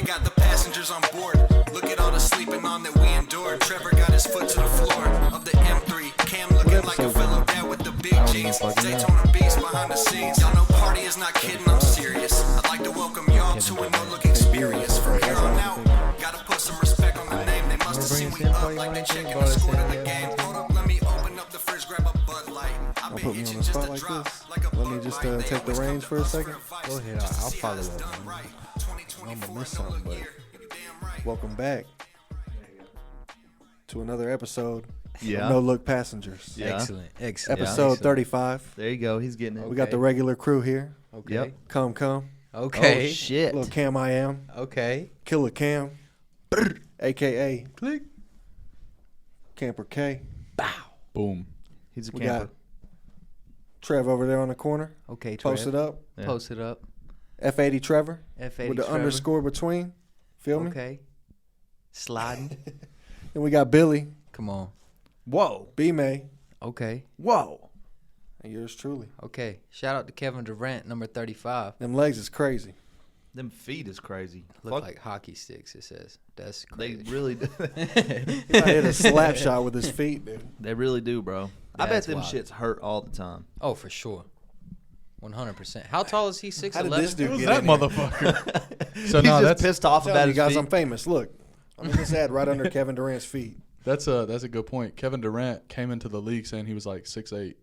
BMay got the passengers on board. Look at all the sleeping on that we endured. Trevor got his foot to the floor of the M3. Cam looking like a fellow dad with the big jeans. Daytona beast behind the scenes. Y'all know party is not kidding, I'm serious. I'd like to welcome y'all to a no-look experience. From here on out, gotta put some respect on the name. They must have seen we up like they checking the score of the game. Hold up, let me open up the fridge, grab a Bud Light. I'll put me on the spot like this. Let me just take the reins for a second. Go ahead, I'll follow up. I'm gonna miss something, but welcome back to another episode of No Look Passengers. Yeah. Excellent. Episode 35. There you go. He's getting it. We got the regular crew here. Okay. Yep. Come. Okay. Oh, shit. Little Cam I am. Okay. Killer Cam. A.K.A. Click. Camper K. Bow. Boom. He's a We camper. got Trev over there on the corner. Okay, Trev. Post it up. Yeah. Post it up. F80 Trevor. F80 with the Trevor. underscore between. Feel me? Okay. Sliding. And we got Billy. Come on. Whoa. BMay. Okay. Whoa. And yours truly. Okay. Shout out to Kevin Durant, number 35. Them legs is crazy. Them feet is crazy. Look like hockey sticks, it says. That's They crazy. really do. He might hit a slap shot with his feet, dude. They really do, bro. I bet That's them wild. shits hurt all the time. Oh, for sure. 100%. How tall is he? 6'11"? How did this dude Who's get that in here? motherfucker? So He's no, just that's pissed off I'm about telling you his guys, feet. I'm famous. Look, I'm in this ad right under Kevin Durant's feet. that's a good point. Kevin Durant came into the league saying he was like 6'8",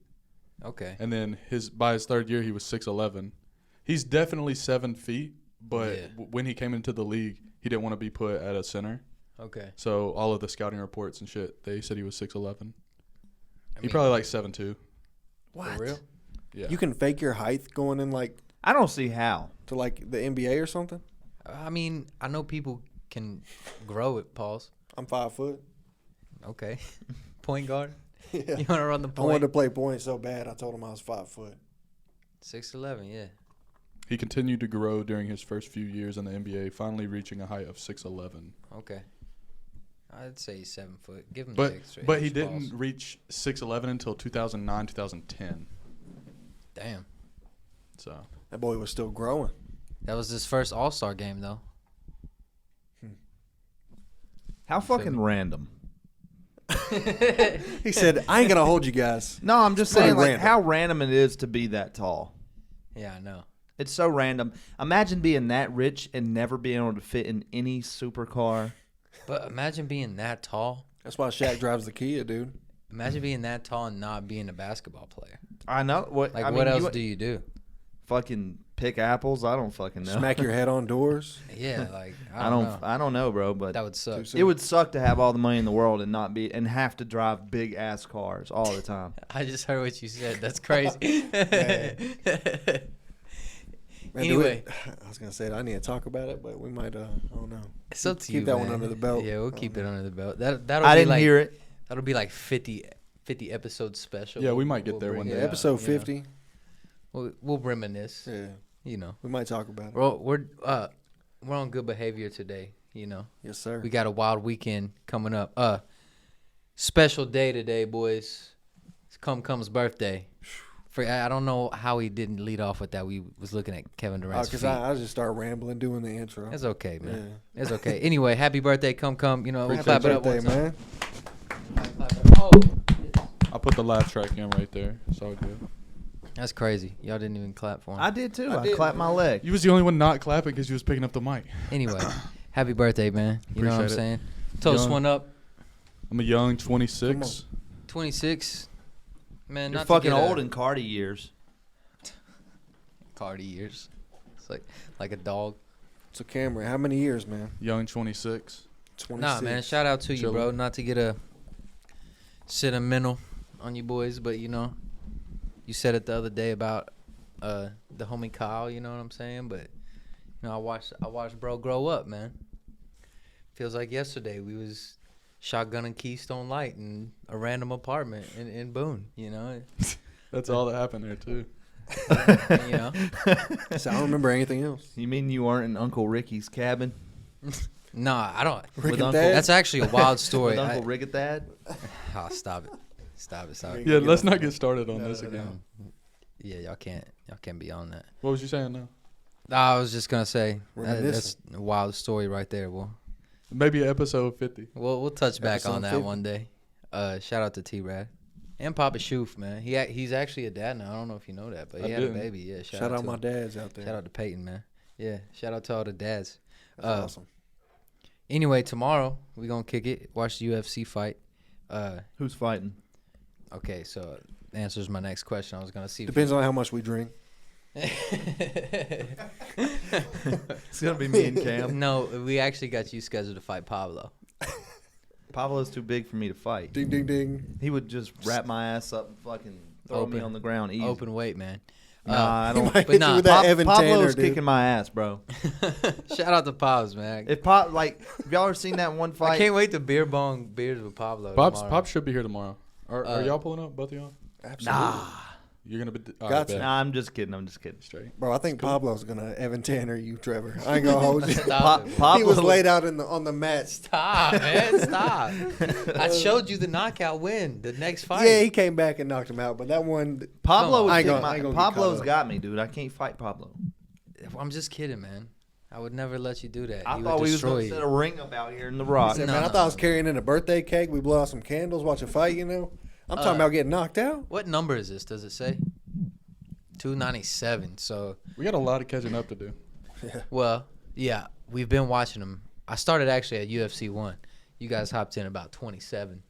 Okay. and then by his third year he was 6'11". He's definitely 7 feet, but Yeah. when he came into the league, he didn't want to be put at a center. Okay. So all of the scouting reports and shit, they said he was 6'11". I He mean, probably like 7'2". What? For real? Yeah. You can fake your height going in like I don't see how. to like the NBA or something? I mean, I know people can grow it, pause. I'm 5 foot. Okay. Point guard? Yeah. You want to run the I wanted point? to play point so bad. I told him I was 5 foot. 6'11", yeah. He continued to grow during his first few years in the NBA, finally reaching a height of 6'11". Okay. I'd say he's 7 foot. Give him But the extra. but he inch, didn't pause. reach 6'11" until 2009, 2010. Damn. So That boy was still growing. That was his first All-Star game, though. How fucking random. He said, I ain't going to hold you guys. No, I'm just Pretty saying, like, random. how random it is to be that tall. Yeah, I know. It's so random. Imagine being that rich and never being able to fit in any supercar. But imagine being that tall. That's why Shaq drives the Kia, dude. Imagine being that tall and not being a basketball player. I know. What Like, I what mean, else do you do? fucking pick apples? I don't fucking know. Smack your head on doors. Yeah, like, I I don't know, bro. But That would suck. Too soon. it would suck to have all the money in the world and not be and have to drive big ass cars all the time. I just heard what you said. That's crazy. Man, Anyway. I was going to say, I need to talk about it, but we might, I don't know. It's up to Keep you, that one man. under the belt. Yeah, we'll keep it under the belt. That'll I be didn't like, hear it. That'll be like 50 episode special. Yeah, we might get there bring one it day. Yeah, out, episode you know. 50. We'll reminisce. Yeah, You know, we might talk about it. we're on good behavior today. You know, Yes, sir. we got a wild weekend coming up. Special day today, boys. It's Come's birthday. I don't know how he didn't lead off with that. We was looking at Kevin Durant's Because feet. I just start rambling doing the intro. It's okay, man. Yeah. It's okay. Anyway, happy birthday, Come. You know, we'll Happy clap it up birthday, one time. man. Clap it up. Oh, I put the laugh track in right there. It's all good. that's crazy. Y'all didn't even clap for him. I did too. I I, did, clapped my man. leg. You was the only one not clapping because you was picking up the mic. Anyway, happy birthday, man. You know what I'm Appreciate it. saying? Toast Young. one up. I'm a young 26. 26. Man, You're not fucking to get old in Cardi years. Cardi years. It's like a dog. So, Cameron, how many years, man? Young 26. 26. Nah, man. Shout out to you, Chillin'. bro. Not to get a sentimental on you boys, but you know, you said it the other day about the homie Kyle. You know what I'm saying? But you know, I watched bro grow up, man. Feels like yesterday we was shotgunning Keystone Light in a random apartment in Boone. You know, That's all that happened there too. you know. So I don't remember anything else. You mean you weren't in Uncle Ricky's cabin Nah, I don't. Rick With and Uncle- Dad? That's actually a wild story. with Uncle Rigatad? Oh, stop it. Stop it. Rick- Yeah, Get let's off not that. get started on No, this no, no. again. Yeah, y'all can't be on that. What was you saying now? I was just gonna say Reminiscing. that's a wild story right there. Maybe episode 50. We'll touch back Episode on that 50. one day. Shout out to T-Rad and Papa Shoof, man. He's actually a dad now. I don't know if you know that, but he had a baby. Yeah, Shout out to my him. dads out there. Shout out to Peyton, man. Yeah, shout out to all the dads. That's awesome. Anyway, tomorrow we gonna kick it. Watch the UFC fight. Who's fighting? Okay, so answers my next question. I was gonna see. Depends on how much we drink. It's gonna be me and Cam. No, we actually got you scheduled to fight Pablo. Pablo's too big for me to fight. Ding, ding, ding. He would just wrap my ass up and fucking throw me Open. on the ground easy. Open weight, man. Nah, I He don't. might but hit nah, you with that Evan Pablo's Tanner, dude. kicking my ass, bro. Shout out to Pops, man. If Pop, like, have y'all ever seen that one I fight? can't wait to beer bong beers with Pablo. Pops tomorrow. Pops should be here tomorrow. Are y'all pulling up, both of y'all? Absolutely. Nah, You're gonna be. Got to. nah, I'm just kidding. Straight. Bro, I think Pablo's going to Evan Tanner you, Trevor. I ain't going to hold you. Stop it, man. Pablo He was laid out on the mat. Stop, man. Stop. I showed you the knockout win. The next fight. Yeah, he came back and knocked him out, but that one, Pablo would I ain't kick gonna- my. I ain't gonna get Pablo's caught up. got me, dude. I can't fight Pablo. I'm just kidding, man. I would never let you do that. I He thought would we was destroy gonna you. set a ring up out here in the he rock. said, No, man, I no, thought I was carrying in a birthday cake. We blow out some candles, watch a fight, you know? I'm talking about getting knocked out. What number is this? Does it say? 297. So, We got a lot of catching up to do. well, yeah, we've been watching them. I started actually at UFC 1. You guys hopped in about 27.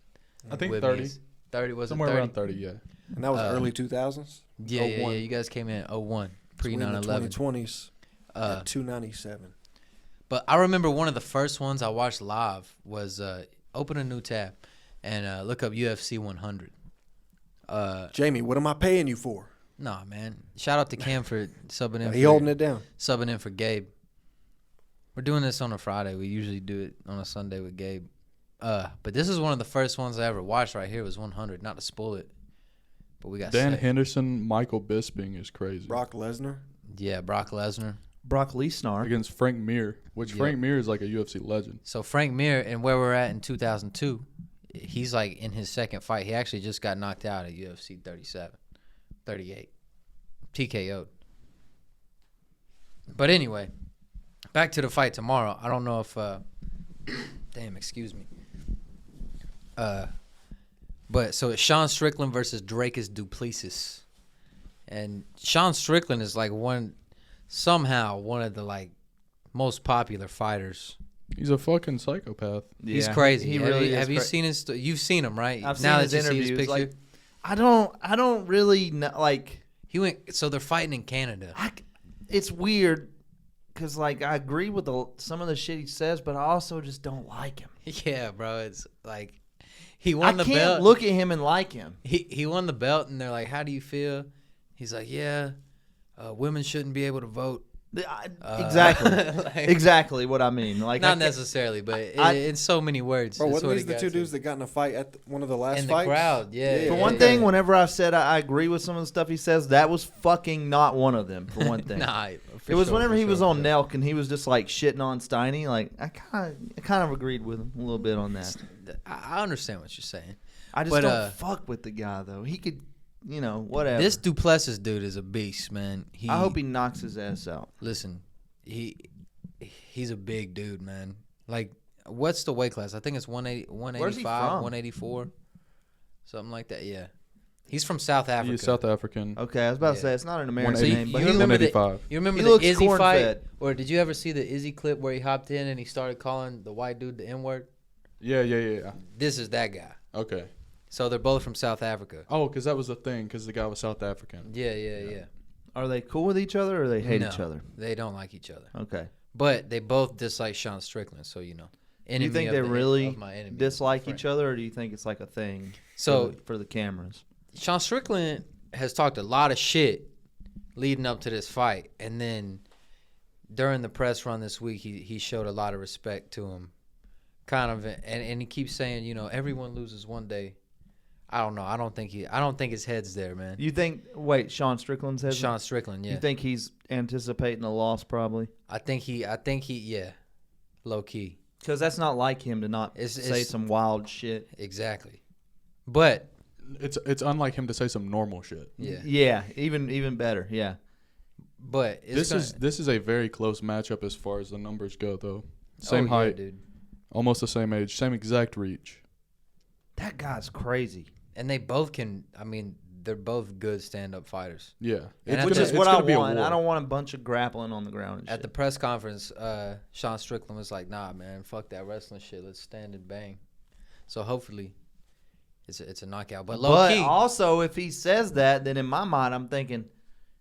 I think with 30. me. 30 was Somewhere it 30? around 30, yeah. And that was early 2000s. Yeah, yeah, 01. yeah. You guys came in at 01, pre So we in the 9/11. 2020s Uh, at 297. But I remember one of the first ones I watched live was open a new tab and look up UFC 100. Jamie, what am I paying you for? Nah, man. Shout out to Cam for subbing in. He holding it down. Subbing in for Gabe. We're doing this on a Friday. We usually do it on a Sunday with Gabe. But this is one of the first ones I ever watched right here was 100. Not to spoil it, but we got Dan set. Henderson, Michael Bisping is crazy. Brock Lesnar. Yeah, Brock Lesnar. Brock Lesnar. Against Frank Mir, which Yep. Frank Mir is like a UFC legend. So Frank Mir and where we're at in 2002, he's like in his second fight. He actually just got knocked out at UFC 38. TKO'd. But anyway, back to the fight tomorrow. I don't know if damn, excuse me. But so it's Sean Strickland versus Dracus Duplessis. And Sean Strickland is like somehow one of the like most popular fighters. He's a fucking psychopath. He's Yeah, crazy. He have really you, is have you cra- seen his? You've seen him, right? I've now seen his that you see interviews. his picture, Like, I don't really know. Like, he went. So they're fighting in Canada. it's weird because like I agree with some of the shit he says, but I also just don't like him. Yeah, bro. It's like he I won the can't belt. look at him and like him. He won the belt, and they're like, "How do you feel?" He's like, "Yeah, women shouldn't be able to vote." Exactly, like- exactly what I mean. Like, Not necessarily, but in so many words. Bro, That's wasn't what these he the got two to. dudes that got in a fight at one of the last In the fights? crowd? Yeah. For yeah, one yeah. thing, whenever I've said I agree with some of the stuff he says, that was fucking not one of them. For one thing, Nah, for it was sure, whenever for he was sure. on Nelk and he was just like shitting on Steiny. Like I kind of agreed with him a little bit on that. I understand what you're saying. I just But, don't fuck with the guy though. He could, whatever. This Duplessis dude is a beast, man. I hope he knocks his ass out. Listen, he's a big dude, man. Like, what's the weight class? I think it's 180, Where's he 185, from? 184, something like that. Yeah, he's from South Africa. He's South African. Okay, I was about to Yeah. say it's not an American So you, name, but you he remember the 185. you remember He the looks Izzy fight, corn-fed. or did you ever see the Izzy clip where he hopped in and he started calling the white dude the N word? Yeah. This is that guy. Okay. So they're both from South Africa. Oh, because that was the thing, because the guy was South African. Yeah. Are they cool with each other or they hate No, each other? They don't like each other, Okay. but they both dislike Sean Strickland. So Do you enemy think of they the- really of my enemy, dislike friend. each other, or do you think it's like a thing? So for the cameras. Sean Strickland has talked a lot of shit leading up to this fight, and then during the press run this week, he showed a lot of respect to him, kind of, and he keeps saying, everyone loses one day. I don't know. I don't think his head's there, man. You think? Wait, Sean Strickland's head. Sean Strickland, yeah. You think he's anticipating a loss, probably? I think he, yeah, low key, Because that's not like him to not say some wild shit. exactly. But It's unlike him to say some normal shit. yeah, Yeah, even better. Yeah. But it's This is a very close matchup as far as the numbers go, though. Same yeah, height, dude. almost the same age, same exact reach. That guy's crazy. And they both can. I mean, they're both good stand-up fighters. Yeah, And Which is it's what I gonna be a want. war. I don't want a bunch of grappling on the ground and At shit. the press conference, Sean Strickland was like, "Nah, man, fuck that wrestling shit. Let's stand and bang." So hopefully, it's a knockout. But low But key, also, if he says that, then in my mind, I'm thinking,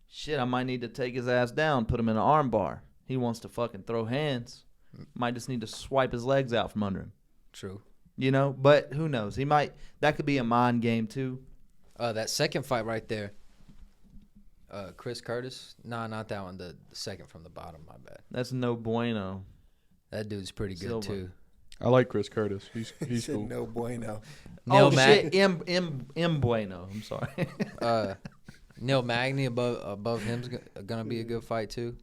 shit, I might need to take his ass down, put him in an arm bar. He wants to fucking throw hands. Might just need to swipe his legs out from under him. true. You know, but who knows? He might. That could be a mind game too. That second fight right there, Chris Curtis. Nah, not that one. The second from the bottom. My bad. That's no bueno. That dude's pretty good Silva. too. I like Chris Curtis. He's Said cool. no bueno. Neil shit, M bueno. I'm sorry. Neil Magny above him's gonna be a good fight too.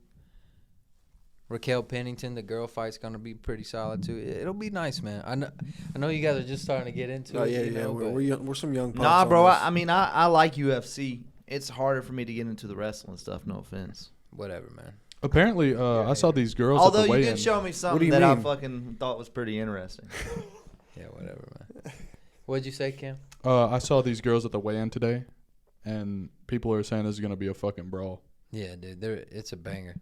Raquel Pennington, the girl fight's gonna be pretty solid too. It'll be nice, man. I know you guys are just starting to get into Oh it. yeah, you yeah. know, We're, but we're, young, we're some young. Punks Nah, on bro. this. I mean, I like UFC. It's harder for me to get into the wrestling stuff. No offense. whatever, man. Apparently, I saw these girls Although at the you weigh-in. did show me What do something you that I mean? fucking thought was pretty interesting. Yeah, whatever, man. What'd you say, Cam? I saw these girls at the weigh-in today, and people are saying this is gonna be a fucking brawl. Yeah, dude, it's a banger.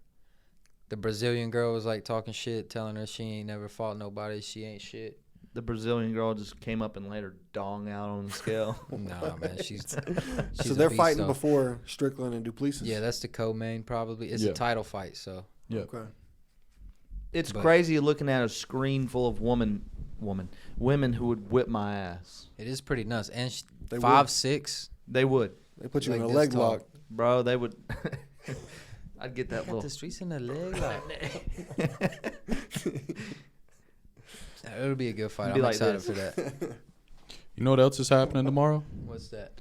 The Brazilian girl was like talking shit, telling her she ain't never fought nobody. She ain't shit. The Brazilian girl just came up and laid her dong out on the scale. Nah, man, she's So a they're beast, fighting though. before Strickland and Duplessis. Yeah, that's the co-main probably. It's Yeah. a title fight, so Yeah. Okay. It's But- crazy looking at a screen full of women who would whip my ass. it is pretty nuts. And They 5'6". They would, They put you Like in a this leg tall. lock. bro. They would. I'd get that Got little. the streets in the leg lock. It'll be a good fight. Be I'm like excited this. for that. You know what else is happening tomorrow? What's that?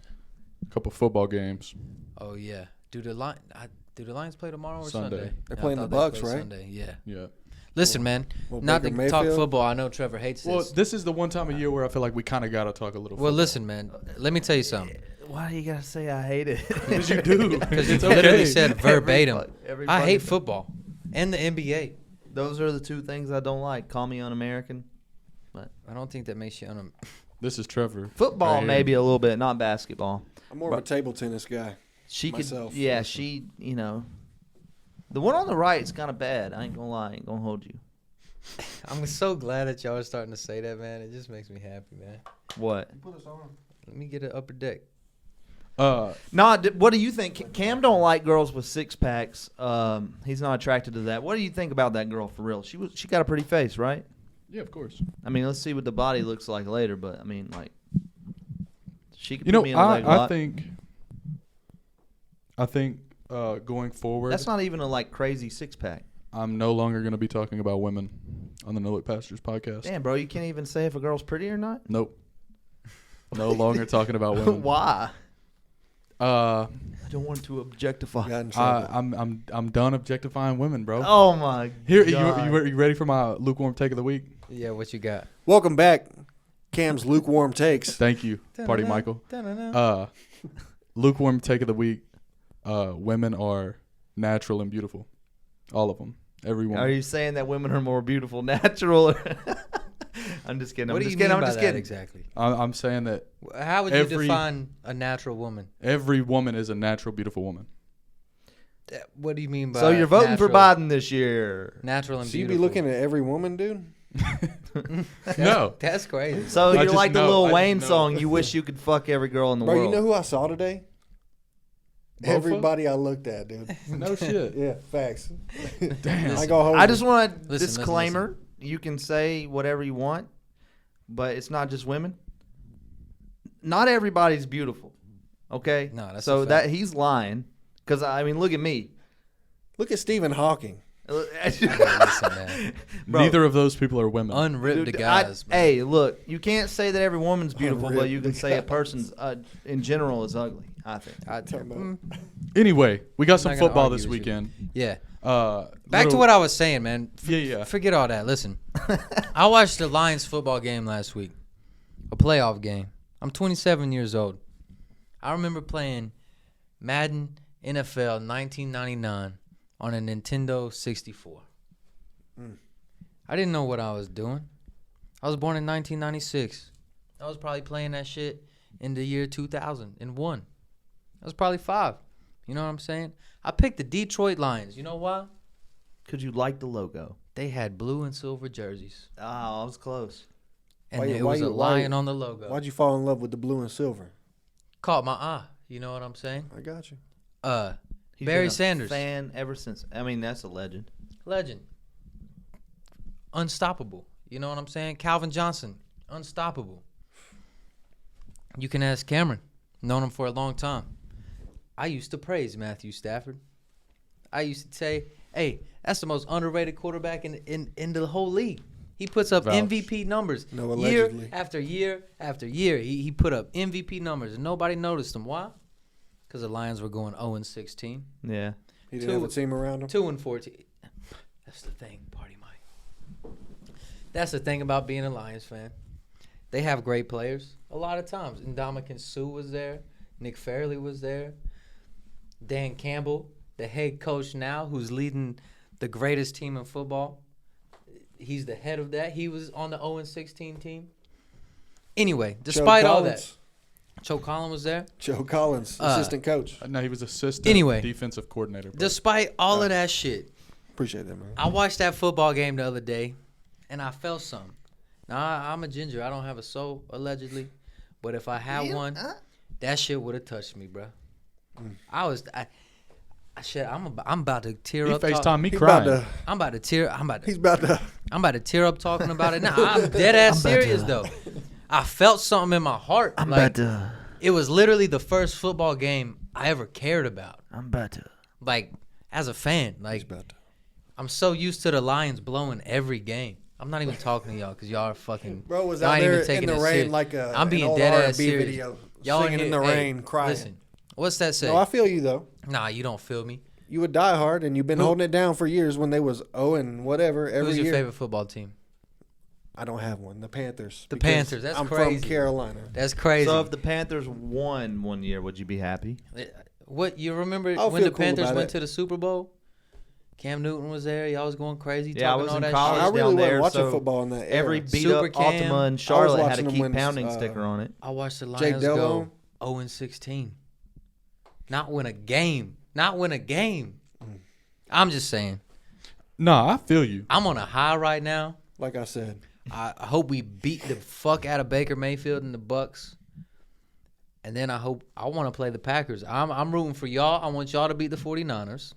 A couple football games. Oh yeah. Do the Lions play tomorrow or Sunday. Sunday? They're I playing thought the they Bucks, played right? Sunday. Yeah. Yeah. Listen, man. Well, Not to Baker talk Mayfield? football. I know Trevor hates Well, this. this is the one time of year where I feel like we kind of gotta talk a little. Well, football. listen, man. Let me tell you something. Why do you gotta say I hate it? Because you do. Because you It's literally okay. said verbatim. Every I hate fucking- football and the NBA. Those are the two things I don't like. Call me un-American. I don't think that makes you This is Trevor. Football right here. maybe a little bit, not basketball. I'm more of a table tennis guy. She Myself. could, yeah. She, you know, the one on the right is kind of bad. I ain't gonna lie. I ain't gonna hold you. I'm so glad that y'all are starting to say that, man. It just makes me happy, man. What? Let me get an upper deck. No, what do you think? Cam don't like girls with six packs. He's not attracted to that. What do you think about that girl for real? She got a pretty face, right? Yeah, of course. I mean, let's see what the body looks like later. But I mean, like, she could You put know, me in a leg I lock. think going forward, That's not even a like crazy six pack. I'm no longer going to be talking about women on the No Look Pastors podcast. Damn, bro, you can't even say if a girl's pretty or not. Nope. No longer talking about women. Why? Uh, I don't want to objectify. Got in trouble. I'm done objectifying women, bro. Oh my Here, God. you ready for my lukewarm take of the week? Yeah, what you got? Welcome back, Cam's lukewarm takes. Thank you, Party Michael. Lukewarm take of the week. Women are natural and beautiful. All of them. Every Are woman. you saying that women are more beautiful natural? I'm just kidding. What I'm do just you kidding. mean I'm by just that kidding. exactly? I'm saying that How would you Every- define a natural woman? every woman is a natural, beautiful woman. What do you mean by So you're voting for natural- Biden this year. Natural and So you beautiful. be looking at every woman, dude? No. That's crazy. So I you're just like the know. Lil I Wayne just know. song. You wish you could fuck every girl in the Bro, world. you know who I saw today? Bofa? Everybody I looked at, dude. No shit. Yeah, facts. Damn. I go home. I just want a Listen, disclaimer. You can say whatever you want, but it's not just women. Not everybody's beautiful. Okay? No, that's so a that fact. he's lying. Because, I mean, look at me. Look at Stephen Hawking. Listen, man. Bro. Neither of those people are women. Unripped Dude, the guys. man. hey, look, you can't say that every woman's beautiful, but you can Unripped say a the person's, in general, is ugly, I think. Anyway, we got some not gonna football argue this with you. weekend. Yeah. Back Back to what I was saying, man. Yeah. Forget all that. Listen, I watched the Lions football game last week, a playoff game. I'm 27 years old. I remember playing Madden NFL 1999 on a Nintendo 64. Mm. I didn't know what I was doing. I was born in 1996. I was probably playing that shit in the year 2001. I was probably 5. You know what I'm saying? I picked the Detroit Lions. You know why? Because you like the logo. They had blue and silver jerseys. Oh, I was close. And Why you- it why was you- a why you- lion on the logo. Why'd you fall in love with the blue and silver? Caught my eye. You know what I'm saying? I got you. He's Barry been a Sanders. fan ever since. I mean, that's a legend. Legend. Unstoppable. You know what I'm saying? Calvin Johnson. Unstoppable. You can ask Cameron. Known him for a long time. I used to praise Matthew Stafford. I used to say, hey, that's the most underrated quarterback in the whole league. He puts up Vouch. MVP numbers. No, year allegedly. after year after year. He put up MVP numbers, and nobody noticed him. Why? Because the Lions were going 0-16. Yeah. He didn't have a team around him. 2-14. That's the thing, Party Mike. That's the thing about being a Lions fan. They have great players a lot of times. Ndamukong Suh was there. Nick Fairley was there. Dan Campbell, the head coach now, who's leading the greatest team in football. He's the head of that. He was on the 0-16 team. Anyway, despite all that, Joe Collins was there. Joe Collins, assistant coach. No, he was assistant Anyway. defensive coordinator. But Despite all of that shit, Appreciate that, man. I watched that football game the other day, and I felt something. Now, I'm a ginger. I don't have a soul, allegedly. But if I had one, that shit would have touched me, bro. I'm about to tear he up. FaceTime me He's crying. about to. I'm about to tear. He's about to. I'm about to tear up talking about it now. I'm dead ass serious though. I felt something in my heart. I'm like, about to. it was literally the first football game I ever cared about. I'm about to. Like, as a fan, He's like, about to. I'm so used to the Lions blowing every game. I'm not even talking to y'all because y'all are fucking. Bro was y'all out ain't there even taking in the it rain serious. like a. I'm being an old dead R&B ass serious. video. Y'all Singing in the hey, rain, crying. Listen, what's that say? No, I feel you though. Nah, you don't feel me. You would die hard, and you've been Who- holding it down for years when they was 0 and whatever every Who's your year. favorite football team? I don't have one. The Panthers. The because Panthers, that's I'm crazy. from Carolina. That's crazy. So if the Panthers won one year, would you be happy? What you remember I'll when feel the cool Panthers about went it. to the Super Bowl? Cam Newton was there. Y'all was going crazy. Yeah, I talking was all in that college. shit. I really down there, wasn't watching so football in that era. Every beat Super up Cam. Altima in Charlotte had a watching them keep when, pounding sticker on it. I watched the Jake Lions go Delhomme. 0-16. Not win a game. Not win a game. I'm just saying. Nah, I feel you. I'm on a high right now. Like I said, I hope we beat the fuck out of Baker Mayfield and the Bucks. And then I want to play the Packers. I'm rooting for y'all. I want y'all to beat the 49ers,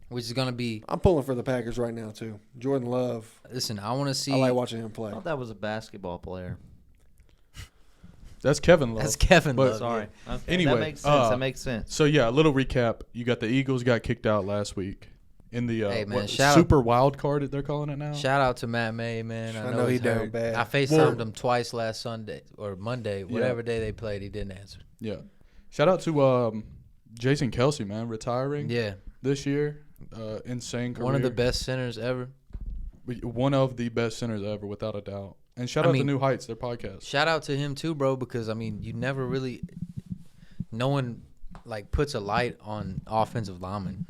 which is going to be. I'm pulling for the Packers right now too. Jordan Love. Listen, I want to see. I like watching him play. I thought that was a basketball player. That's Kevin Love. That's Kevin But- Love. Sorry. yeah. Okay, Anyway, that makes sense. That makes sense. So yeah, a little recap. You got the Eagles got kicked out last week in the Hey, man, shout out- super wild card they're calling it now. Shout out to Matt May, man. I know he's he down hurt. bad. I FaceTimed him twice last Sunday or Monday, Yeah. whatever day they played. He didn't answer. Yeah. Shout out to Jason Kelsey, man, retiring Yeah, this year. Insane career. one of the best centers ever. One of the best centers ever, without a doubt. And shout I out mean- to New Heights, their podcast. Shout out to him too, bro, because I mean, you never really, no one like puts a light on offensive linemen.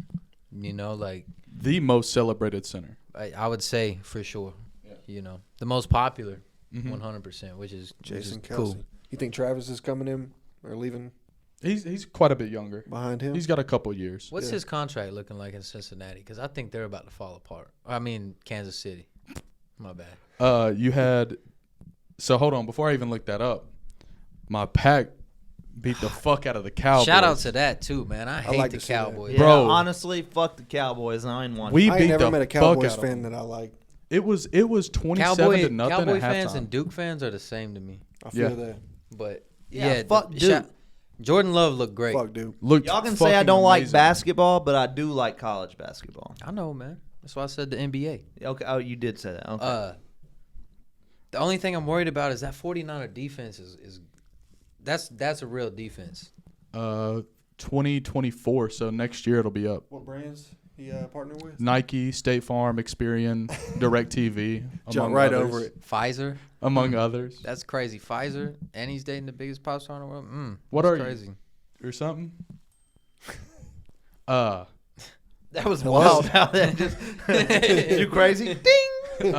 You know, like The most celebrated center. I would say for sure. Yeah. You know, the most popular, Mhm. 100%, which is Jason which is Kelsey. cool. You think Travis is coming in or leaving He's quite a bit younger. behind him? He's got a couple years. What's Yeah. his contract looking like in Cincinnati? Because I think they're about to fall apart. I mean, Kansas City. My bad. You had. So hold on, before I even look that up, my pack beat the fuck out of the Cowboys. Shout out to that too, man. I hate like the to see that. Cowboys. Yeah, Bro. honestly, fuck the Cowboys. I ain't one. We I beat ain't never the met a fuck Cowboys out of fan them. that I like. It was 27 to nothing Cowboy at fans halftime. and Duke fans are the same to me. I feel Yeah. that. But Yeah, yeah, fuck Duke. Jordan Love looked great. Fuck, dude. Looked Y'all can say I fucking don't like amazing. basketball, but I do like college basketball. I know, man. That's why I said the NBA. Okay. Oh, you did say that. Okay. The only thing I'm worried about is that 49er defense is that's a real defense. 2024, so next year it'll be up. What brands he partnered with? Nike, State Farm, Experian, DirecTV, Jump among right others, over it. Pfizer, among others, that's crazy. Pfizer, and he's dating the biggest pop star in the world. What that's are you? crazy. or something. that That was wild. How that just you crazy? Ding.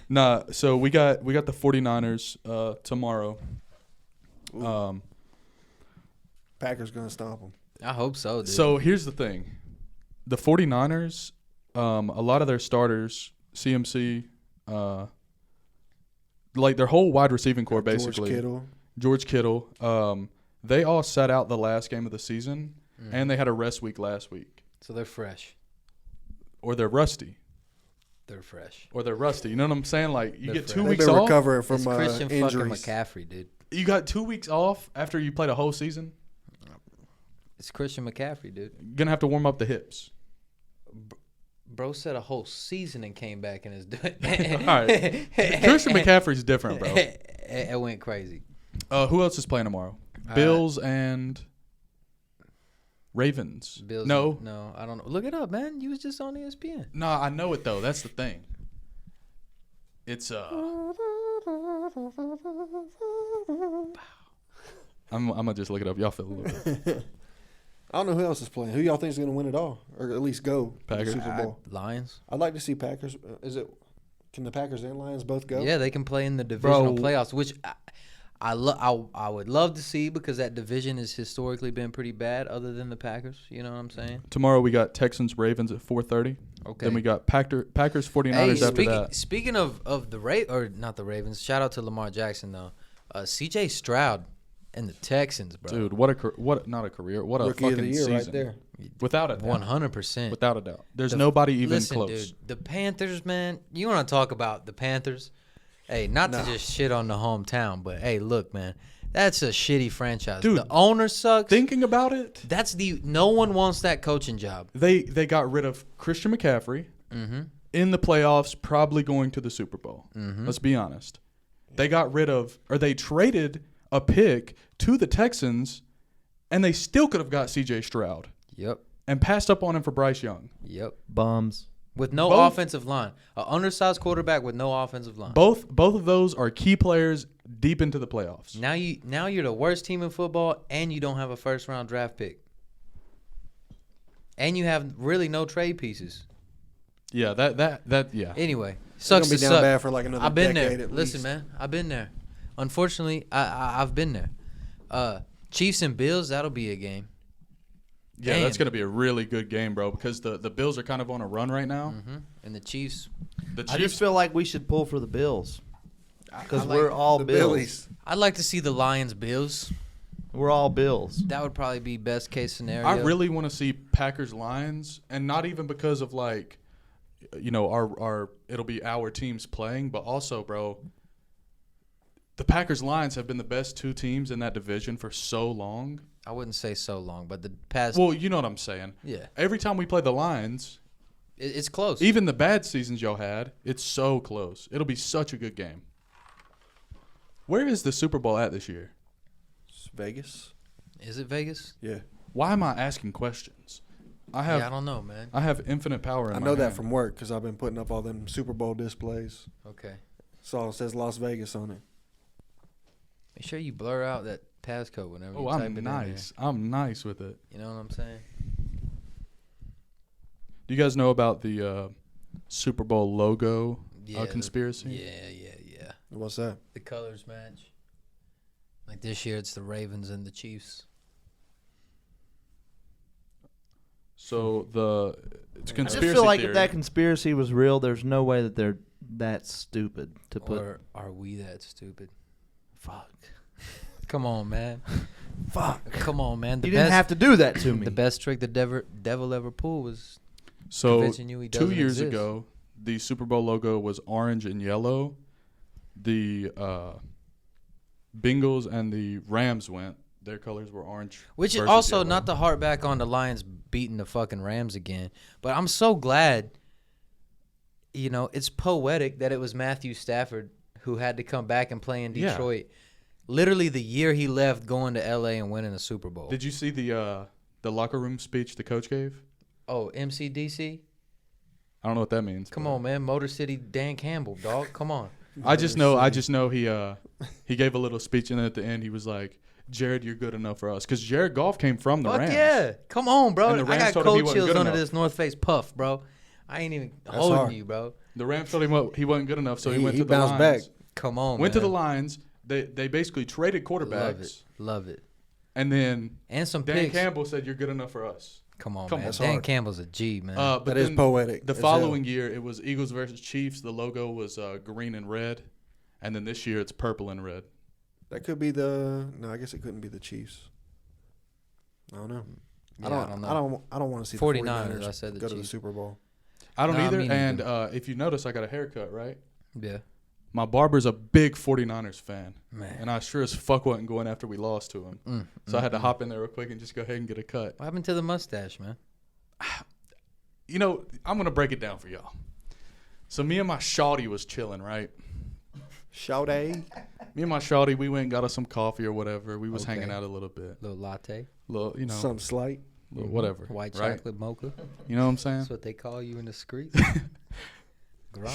Nah. So we got the 49ers tomorrow. Packers gonna stomp them. I hope so, dude. So here's the thing. The 49ers, a lot of their starters, CMC, like their whole wide receiving core, basically. George Kittle. They all sat out the last game of the season, and they had a rest week last week. So they're fresh. Or they're rusty. They're fresh. Or they're rusty. You know what I'm saying? Like, you They're get fresh. 2 They've weeks been off. recovering from It's Christian injuries. fucking McCaffrey, dude. You got 2 weeks off after you played a whole season. It's Christian McCaffrey, dude. Gonna have to warm up the hips. Bro said a whole season and came back and is doing. All right. Christian McCaffrey's different, bro. It went crazy. Who else is playing tomorrow? Bills and Ravens. Bills. No, I don't know. Look it up, man. You was just on ESPN. no, I know it though. That's the thing. It's I'm gonna just look it up. Y'all feel a little bit. I don't know who else is playing. Who y'all think is going to win it all, or at least go to the Packers. Super Bowl? Lions. I'd like to see Packers. Can the Packers and Lions both go? Yeah, they can play in the divisional Bro. playoffs, which I would love to see because that division has historically been pretty bad, other than the Packers. You know what I'm saying? Tomorrow we got Texans Ravens at 4:30. Okay. Then we got Packers 49ers after that. Speaking of the not the Ravens. Shout out to Lamar Jackson though. C.J. Stroud and the Texans, bro. Dude, what not a career. What a Rookie of fucking the year season. right there. Without a doubt. 100%. Without a doubt. There's nobody even Listen, close. dude, the Panthers, man. You want to talk about the Panthers? Hey, not to just shit on the hometown, but hey, look, man, that's a shitty franchise. Dude, the owner sucks. Thinking about it, No one wants that coaching job. they got rid of Christian McCaffrey in the playoffs, probably going to the Super Bowl. Let's be honest. They traded a pick to the Texans, and they still could have got C.J. Stroud Yep. and passed up on him for Bryce Young. Yep. Bums. With no Both- offensive line, an undersized quarterback with no offensive line. Both of those are key players deep into the playoffs. Now you're the worst team in football, and you don't have a first round draft pick, and you have really no trade pieces. Yeah, that yeah. Anyway, They're sucks gonna to be down suck. bad for like another I've been decade there. at Listen, least. man, I've been there. Unfortunately, I've been there. Chiefs and Bills, that'll be a game. Yeah, Damn. that's going to be a really good game, bro, because the Bills are kind of on a run right now. And the Chiefs, The I just feel like we should pull for the Bills because I like we're all The Bills. Billies. I'd like to see the Lions Bills. We're all Bills. That would probably be best case scenario. I really want to see Packers Lions, and not even because of like, you know, our it'll be our teams playing, but also, bro, the Packers Lions have been the best two teams in that division for so long. I wouldn't say so long, but the past. Well, you know what I'm saying. Yeah, Every time we play the Lions, it's close. even the bad seasons y'all had, it's so close. It'll be such a good game. Where is the Super Bowl at this year? It's Vegas. Is it Vegas? Yeah, Why am I asking questions? I I don't know, man. have infinite power in I my know that hand. from work because I've been putting up all them Super Bowl displays. Okay. Saw it says Las Vegas on it. Make sure you blur out that passcode whenever Oh, you type I'm it in nice. I'm nice with it. there. You know what I'm saying? Do you guys know about the Super Bowl logo Yeah. conspiracy? Yeah. What's that? The colors match. Like this year, it's the Ravens and the Chiefs. So it's I conspiracy just feel like theory. if that conspiracy was real, there's no way that they're that stupid to put. Or are we that stupid? Fuck. Come on, man. Fuck. Come on, man. You didn't have to do that to me. The best trick the devil ever pulled was So convincing you he 2 doesn't years exist. ago, the Super Bowl logo was orange and yellow. The Bengals and the Rams went. Their colors were orange. Which is versus also yellow. not to harp back on the Lions beating the fucking Rams again, but I'm so glad. You know, it's poetic that it was Matthew Stafford who had to come back and play in Yeah. Detroit. Literally the year he left, going to LA and winning a Super Bowl. Did you see the locker room speech the coach gave? Oh, MCDC? I don't know what that means. Come but- on, man. Motor City Dan Campbell, dog. Come on. I just know he gave a little speech, and then at the end he was like, Jared, you're good enough for us. Because Jared Goff came from the Fuck Rams. yeah. Come on, bro. And the I Rams got told him he cold wasn't chills good under enough. this North Face puff, bro. I ain't even That's holding hard. you, bro. The Rams told him he wasn't good enough, so he went he to the bounced Lions. back. Come on, Went man. to the Lions. They basically traded quarterbacks. Love it. And then And some Dan picks. Campbell said, you're good enough for us. Come on, Come man. on. That's Dan hard. Campbell's a G, man. But That is then poetic. The as following hell. year, it was Eagles versus Chiefs. The logo was green and red. And then this year, it's purple and red. That could be the. No, I guess it couldn't be the Chiefs. I don't know. Yeah, I don't know. I don't want to see 49ers, the 49ers I said the go to the Chiefs. Super Bowl. I don't Nah, either. me And neither. if you notice, I got a haircut, right? Yeah. My barber's a big 49ers fan. Man. And I sure as fuck wasn't going after we lost to him. So I had to hop in there real quick and just go ahead and get a cut. What happened to the mustache, man? You know, I'm going to break it down for y'all. So me and my shawty was chilling, right? Shawty. Me and my shawty, we went and got us some coffee or whatever. We was Okay. hanging out a little bit. Little latte. Little, you know, Some slight. little whatever. White right? chocolate mocha. You know what I'm saying? That's what they call you in the streets.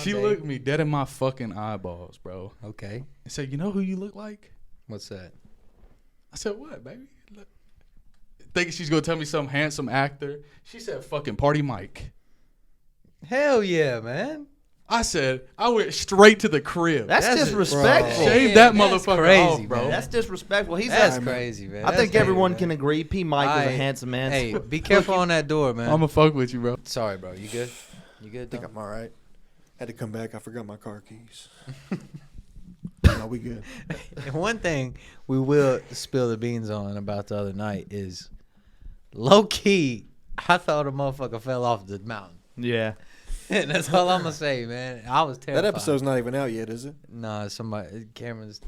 She Grande. looked me dead in my fucking eyeballs, bro. Okay. And said, you know who you look like? What's that? I said, what, baby? Look. Thinking she's going to tell me some handsome actor. She said, fucking Party Mike. Hell yeah, man. I said, I went straight to the crib. That's That's disrespectful. Shave that that's motherfucker crazy, off, bro. man. That's disrespectful. He's That's a, crazy, man. I That's think crazy, everyone man. can agree. P. Mike is a Aight. handsome man. Hey, be careful on that door, man. I'm going to fuck with you, bro. Sorry, bro. You good? You good? I think Dom? I'm all right. Had to come back. I forgot my car keys. No, we good. And one thing we will spill the beans on about the other night is low key. I thought a motherfucker fell off the mountain. Yeah. That's all I'm gonna say, man. I was terrified. That episode's not even out yet, is it? Nah, somebody Cameron's.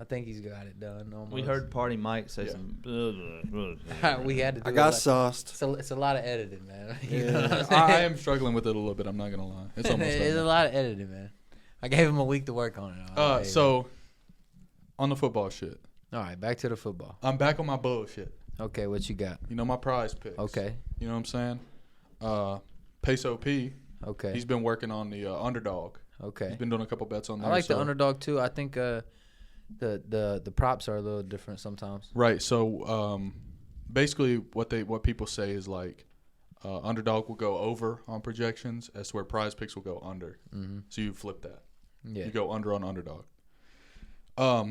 I think he's got it done. Almost. We heard Party Mike say Yeah. some. we had to. Do I got it like, sauced. it's a lot of editing, man. You Yeah. know what I'm saying? I am struggling with it a little bit. I'm not going to lie. It's almost It's a done. lot of editing, man. I gave him a week to work on it. Hey, So, on the football shit, all right, back to the football. I'm back on my bullshit. Okay, what you got? You know, my prize picks. Okay, You know what I'm saying? Peso P, okay, he's been working on the underdog. okay. He's been doing a couple bets on there. I like the so- underdog too. I think the props are a little different sometimes. Right. So basically, what people say is like underdog will go over on projections, as to where prize picks will go under. Mm-hmm. So you flip that. Yeah. You go under on underdog. I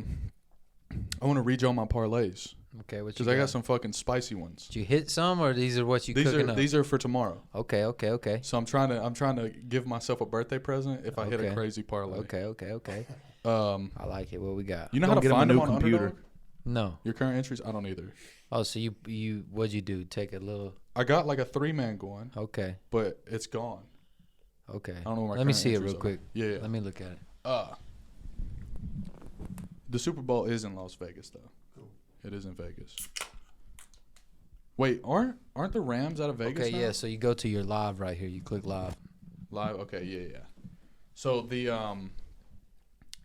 want to read you all my parlays Okay, what you because I got some fucking spicy ones. Did you hit some, or these are what you These cooking are up? these are for tomorrow. Okay. So I'm trying to give myself a birthday present if I hit a Okay. crazy parlay. Okay. I like it. What we got? You know Don't how to get him a find new them on computer. Underdog? No. Your current entries? I don't either. Oh, so you what'd you do? Take a little. I got like a 3-man going, Okay. but it's gone. Okay. I don't know where my Let me current see it entries real are. quick. Yeah. Let me look at it. The Super Bowl is in Las Vegas though. Cool. It is in Vegas. Wait, aren't the Rams out of Vegas Okay, now? yeah. So you go to your live right here. You click live. Live. Okay, yeah. So the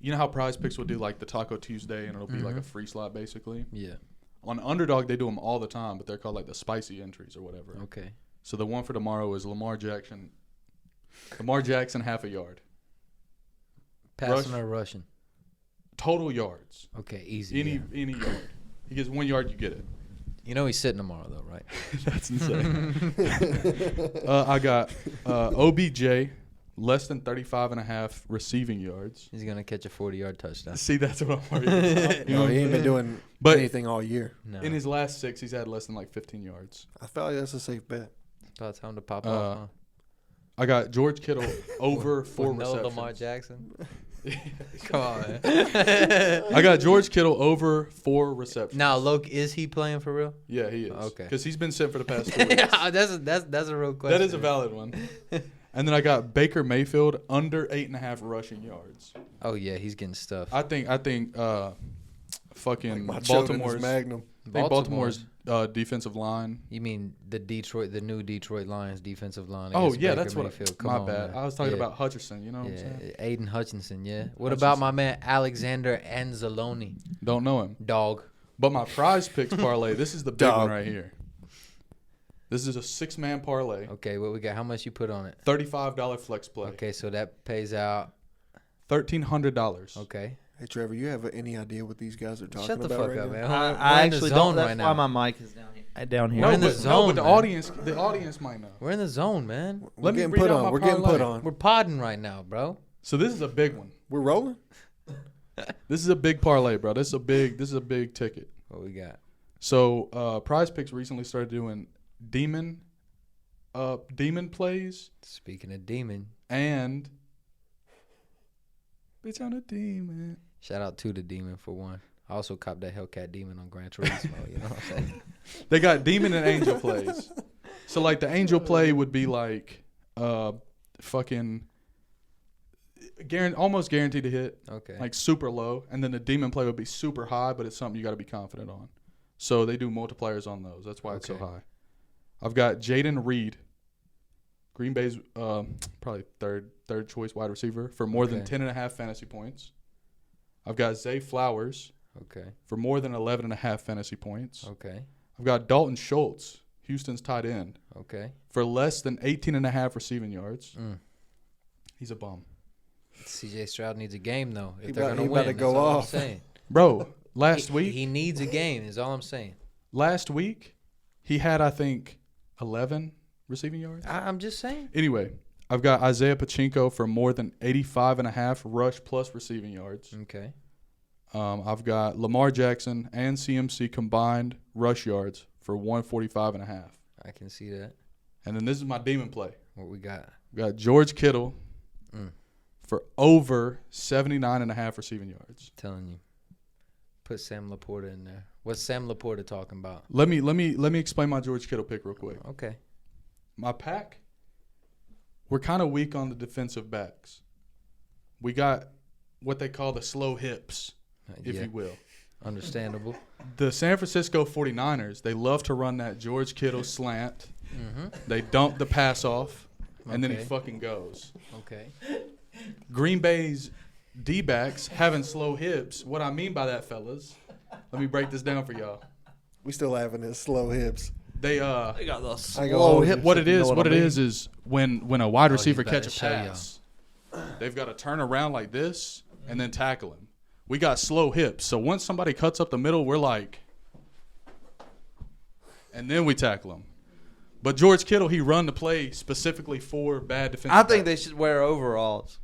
you know how Prize Picks will do like the Taco Tuesday and it'll be like a free slot basically. Yeah. On Underdog they do them all the time, but they're called like the spicy entries or whatever. Okay. So the one for tomorrow is Lamar Jackson half a yard. Passing or rushing? Total yards. Okay, easy. Any yard. He gets 1 yard, you get it. You know he's sitting tomorrow though, right? That's insane. I got OBJ less than 35.5 receiving yards. He's gonna catch a 40-yard touchdown. See, that's what I'm worried about. You know No, what he I'm ain't been saying? doing But- anything all year. No. In his last 6, he's had less than like 15 yards. I felt like that's a safe bet. It's about time to pop off. Huh? I got George Kittle over 4 With no receptions. Lamar Jackson. Come on, man. I got George Kittle over 4 receptions. Now, Loke, is he playing for real? Yeah, he is. Okay. Because he's been sitting for the past 4 weeks. Yeah, that's a real question. That is a valid one. And then I got Baker Mayfield under 8.5 rushing yards. Oh yeah, he's getting stuff. I think fucking My Baltimore's Magnum. I think Baltimore's defensive line. You mean the new Detroit Lions defensive line? Oh against yeah, Baker that's what. Mayfield. Come My on, bad. man. I was talking Yeah. about Hutcherson. You know what I'm saying? Yeah, Aiden Hutchinson. Yeah. What Hutchinson. about my man Alexander Anzalone? Don't know him. Dog. But my prize picks parlay. This is the big one Dog. right here. This is a 6-man parlay. Okay, what we got? How much you put on it? $35 flex play. Okay, so that pays out. $1,300. Okay. Hey, Trevor, you have any idea what these guys are talking Shut the about fuck right up, now? man. I We're in the actually zone don't. That's right why now. my mic is down here. We're in the but zone, the man. audience might know. We're in the zone, man. We're Let me getting read put out on. my We're getting parlay. put on. We're podding right now, bro. So this is a big one. We're rolling? This is a big parlay, bro. This is a big ticket. What we got? So Prize Picks recently started doing demon plays Speaking of demon, and bitch on a demon. shout out to the demon for one. I also copped that Hellcat demon on Gran Turismo. You know what I'm saying? They got demon and angel plays. So like the angel play would be like fucking almost guaranteed to hit. Okay. Like super low, and then the demon play would be super high, but it's something you got to be confident on. So they do multipliers on those. That's why it's so Okay. high. I've got Jaden Reed, Green Bay's probably third choice wide receiver for more than Okay. 10.5 fantasy points. I've got Zay Flowers Okay. for more than 11.5 fantasy points. Okay. I've got Dalton Schultz, Houston's tight end, Okay. for less than 18.5 receiving yards. Mm. He's a bum. CJ Stroud needs a game though. If He they're about- gonna he about win, to go that's all off. I'm saying. Bro, last week he needs a game. Is all I'm saying. he had, I think, 11 receiving yards. I'm just saying. Anyway, I've got Isaiah Pachinko for more than 85.5 rush plus receiving yards. Okay. I've got Lamar Jackson and CMC combined rush yards for 145.5. I can see that. And then this is my demon play. What we got? We got George Kittle Mm. for over 79.5 receiving yards. Telling you. Put Sam Laporta in there. What's Sam Laporta talking about? Let me explain my George Kittle pick real quick. Okay. My pack, we're kind of weak on the defensive backs. We got what they call the slow hips, if Yeah. you will. Understandable. The San Francisco 49ers, they love to run that George Kittle slant. They dump the pass off, and then he Okay. fucking goes. Okay. Green Bay's D-backs having slow hips. What I mean by that, fellas, let me break this down for y'all. We still having his slow hips. They They got the I go slow hold hips. what if it you know is, what what I it mean. is when a wide receiver he's about catch a to show y'all. pass, they've got to turn around like this and then tackle him. We got slow hips, so once somebody cuts up the middle, we're like, and then we tackle him. But George Kittle, he run the play specifically for bad defensive. I think they backs. should wear overalls.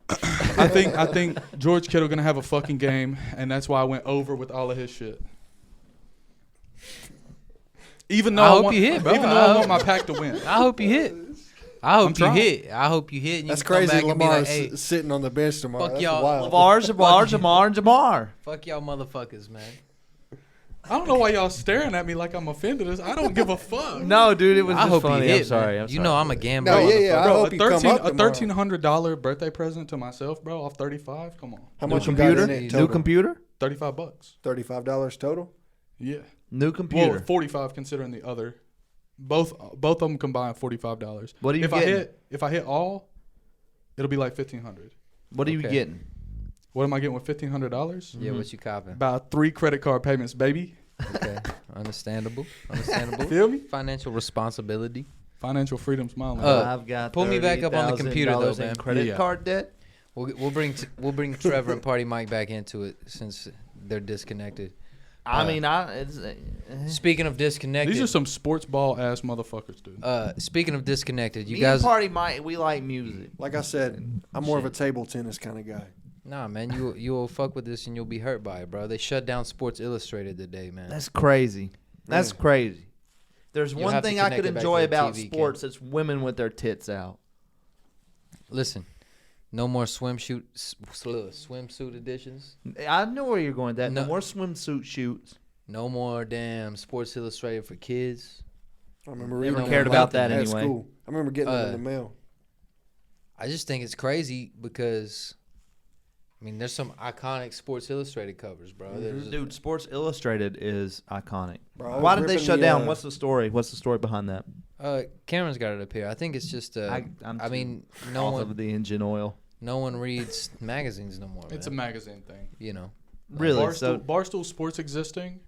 I think George Kittle gonna have a fucking game, and that's why I went over with all of his shit. Even though I hope want, you hit, bro. Even though I want my pack to win. I hope you hit. I hope I'm you trying. hit. I hope you hit. And That's you can come crazy. back and be Lamar's like, hey, sitting on the bench tomorrow. fuck That's y'all. wild. Jamar. fuck y'all motherfuckers, man. I don't know why y'all staring at me like I'm offended. I don't give a fuck. No, dude, it was I just hope funny. you hit. I'm sorry. man. I'm you sorry. know I'm a gambler. No, yeah. I Bro, hope you come up a tomorrow. $1,300 birthday present to myself, bro, off 35. Come on, How New much you got computer? in it New total? New computer? $35. $35 total? Yeah, New computer. well, 45 considering the other. Both of them combined $45. What are you if getting? If I hit all, it'll be like $1,500. What are you Okay. getting? What am I getting with $1,500? Yeah, what you copping? About 3 credit card payments, baby. Okay, understandable. Understandable. Feel me? Financial responsibility. Financial freedom smiling. I've got pull me back up on the computer, though, $30,000 man. in credit Yeah. card debt. We'll bring Trevor and Party Mike back into it since they're disconnected. I Uh, mean, it's, Speaking of disconnected, These are some sports ball ass motherfuckers, dude. speaking of disconnected, you me guys. and Party Mike, we like music. Like I said, I'm more of a table tennis kind of guy. Nah, man, you'll fuck with this and you'll be hurt by it, bro. They shut down Sports Illustrated today, man. That's crazy. That's crazy. There's You'll one have to thing I connect could it back enjoy to the about TV, sports. It's women with their tits out. Listen, no more swimsuit editions. I know where you're going with that. No No. more swimsuit shoots. No more damn Sports Illustrated for kids. I remember Never reading cared them about that at anyway. school. I remember getting them in the mail. I just think it's crazy because, I mean, there's some iconic Sports Illustrated covers, bro. There's Dude, Sports Illustrated is iconic. Bro, I was Why did they ripping shut the, down? What's the story? What's the story behind that? Cameron's got it up here. I think it's just I mean, no off one of the engine oil. no one reads magazines no more. It's a man. magazine thing. You know. Really? Barstool Sports existing,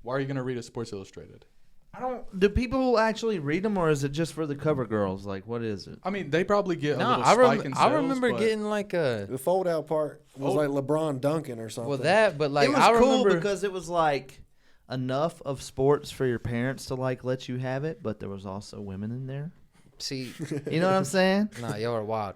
why are you going to read a Sports Illustrated? I don't. Do people actually read them, or is it just for the cover girls? Like, what is it? I mean, they probably get a No, little I, spike in sales. I remember but getting like a The fold out part was like LeBron dunking or something. well that, but like it was I cool remember because it was like enough of sports for your parents to like let you have it, but there was also women in there. see. You know what I'm saying? Nah, y'all are wild.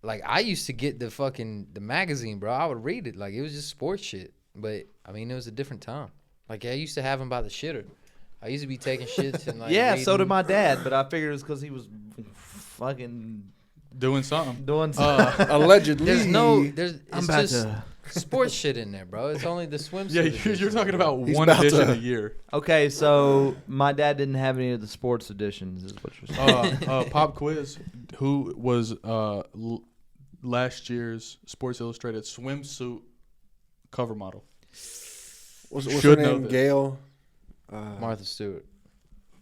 Like I used to get the magazine, bro. I would read it like it was just sports shit. But I mean, it was a different time. Like I used to have them by the shitter. I used to be taking shits and like Yeah, so did reading. my dad, but I figured it was because he was fucking doing something. doing something. Allegedly. There's I'm it's about just to. sports shit in there, bro. It's only the swimsuit. Yeah, edition. you're talking about He's one about edition to- a year. Okay, so my dad didn't have any of the sports editions, is what you're saying. Pop quiz. Who was last year's Sports Illustrated swimsuit cover model? What's Should her know name? this. Gail. Martha Stewart.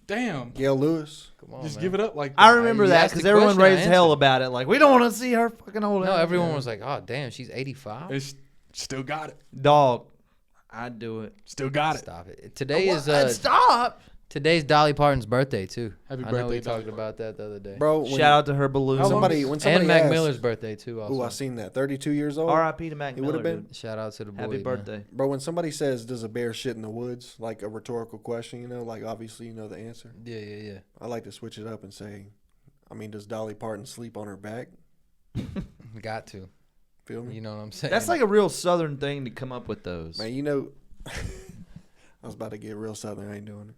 Damn. Gail Lewis. Come on, Just man. give it up like that. I remember you that asked because the everyone question, I raised hell answered. about it. Like, we don't want to see her fucking old No, ass. everyone was like, "Oh, damn, she's 85." It's still got it. Dog, I'd do it. Still got it. Stop it. Today is Stop. today's Dolly Parton's birthday too. Happy I know birthday, we talked Dolly about that the other day. Bro, when Shout out to her balloon. when somebody and Mac asked, Miller's birthday too. Ooh, I Also, seen that. 32 years old. R.I.P. to Mac It Miller. would've been- Dude. shout out to the boy. Happy man. birthday. Bro, when somebody says, does a bear shit in the woods? Like a rhetorical question, you know, like obviously you know the answer. Yeah. I like to switch it up and say, I mean, does Dolly Parton sleep on her back? Got to. Feel me? You know what I'm saying? That's like a real Southern thing to come up with those. Man, you know, I was about to get real southern. I ain't doing it.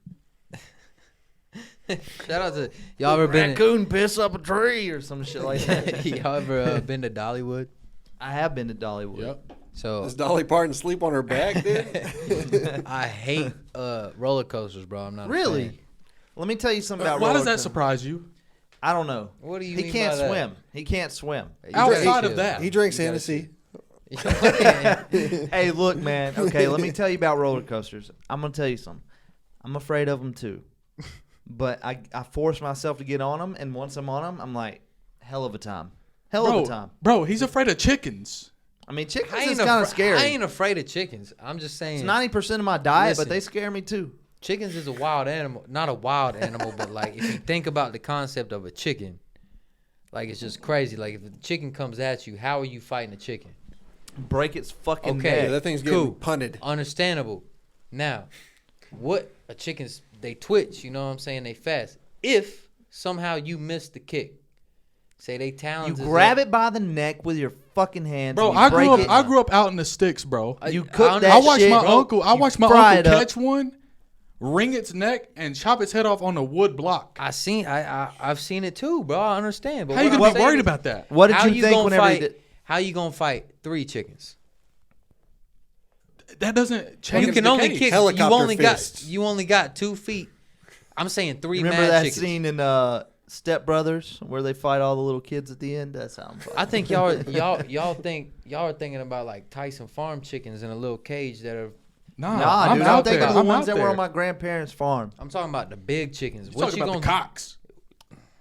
shout out to y'all ever been Raccoon piss up a tree or some shit like that. y'all ever been to Dollywood? I have been to Dollywood. Yep. So Does Dolly Parton sleep on her back, dude? I hate roller coasters, bro. I'm not a Really? fan. Let me tell you something about Why roller does that coasters. surprise you? I don't know. What do you He mean can't by that? swim. He can't swim. You Outside gotta of chill. that. He drinks You gotta Hennessy. Hey, look, man. Okay, let me tell you about roller coasters. I'm gonna tell you something. I'm afraid of them too, but I force myself to get on them, and once I'm on them, I'm like, hell of a time. Hell of a time. Bro, he's afraid of chickens. I mean, chickens I is ain't, kind of scary. I ain't afraid of chickens. I'm just saying. It's 90% of my diet, but Listen. they scare me too. Chickens is a wild animal. Not a wild animal, but like if you think about the concept of a chicken, like it's just crazy. Like if a chicken comes at you, how are you fighting a chicken? Break its fucking Okay. Yeah, neck. that thing's getting Cool. punted. Understandable. Now, what a chicken's they twitch, you know what I'm saying? They fast. If somehow you miss the kick, say they You talons. grab it by the neck with your fucking hands. Bro, and you I break grew up. it. I grew up out in the sticks, bro. You cook that I watched shit, my bro. uncle. I You watched my fry uncle it up. catch one, wring its neck, and chop its head off on a wood block. I've seen it too, bro. I understand. But How you what I'm gonna be saying worried is, about that? What did how you think gonna whenever fight, you did? How you gonna fight 3 chickens? That doesn't change. You can the only case. kick. Helicopter fists. You only got 2 feet. I'm saying 3 Remember mad that chickens. scene in Step Brothers where they fight all the little kids at the end? That sounds like I think y'all are thinking about like Tyson Farm chickens in a little cage that are. Nah, Nah, I'm dude, out I'm thinking there. of the I'm ones out that were there. on my grandparents' farm. I'm talking about the big chickens. You're talking about the cocks.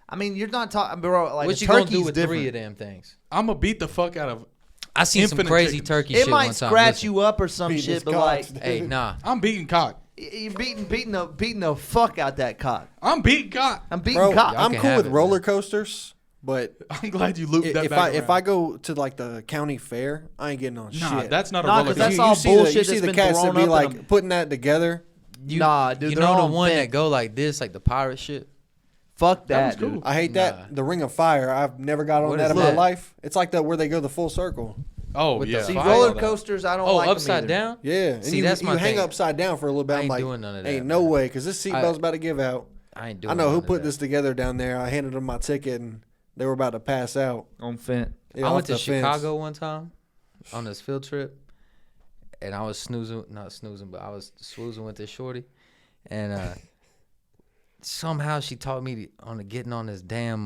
I mean, you're not talking, bro. Like What a you gonna turkey's do with different. 3 of them things? I'm gonna beat the fuck out of. I seen some Infinite crazy chickens. turkey It shit might one time. scratch Listen. you up or some Beating shit, his but cocks, like Hey, nah. I'm beating cock. you're beating the fuck out that cock. I'm beating cock. I'm beating Bro, cock. I'm can cool have with it, roller man. coasters, but I'm glad you looped that if back I around. go to like the county fair, I ain't getting on Nah, shit. that's not a Nah, roller 'cause that's coaster. all see bullshit you see that's the been cats that thrown be up in like them. putting that together. Nah, dude, You they're know the on one bent. that go like this, like the pirate shit. Fuck That that, was dude. cool. I hate Nah. that. The Ring of Fire. I've never got on What that is in my that? life. It's like the where they go the full circle. Oh With the yeah. See, See, I roller saw that. coasters, I don't Oh, like 'em upside either. down? Yeah, and See, you, that's you my hang thing. upside down for a little bit. I I'm ain't like, doing none of that, ain't no man. way, because this seatbelt's about to give out. I ain't doing. I know none who of put that. this together down there. I handed them my ticket, and they were about to pass out. On Fent. Yeah, I went off to the fence. Chicago one time on this field trip, and I was not snoozing, but I was swoozing with this shorty, and somehow she taught me on getting on this damn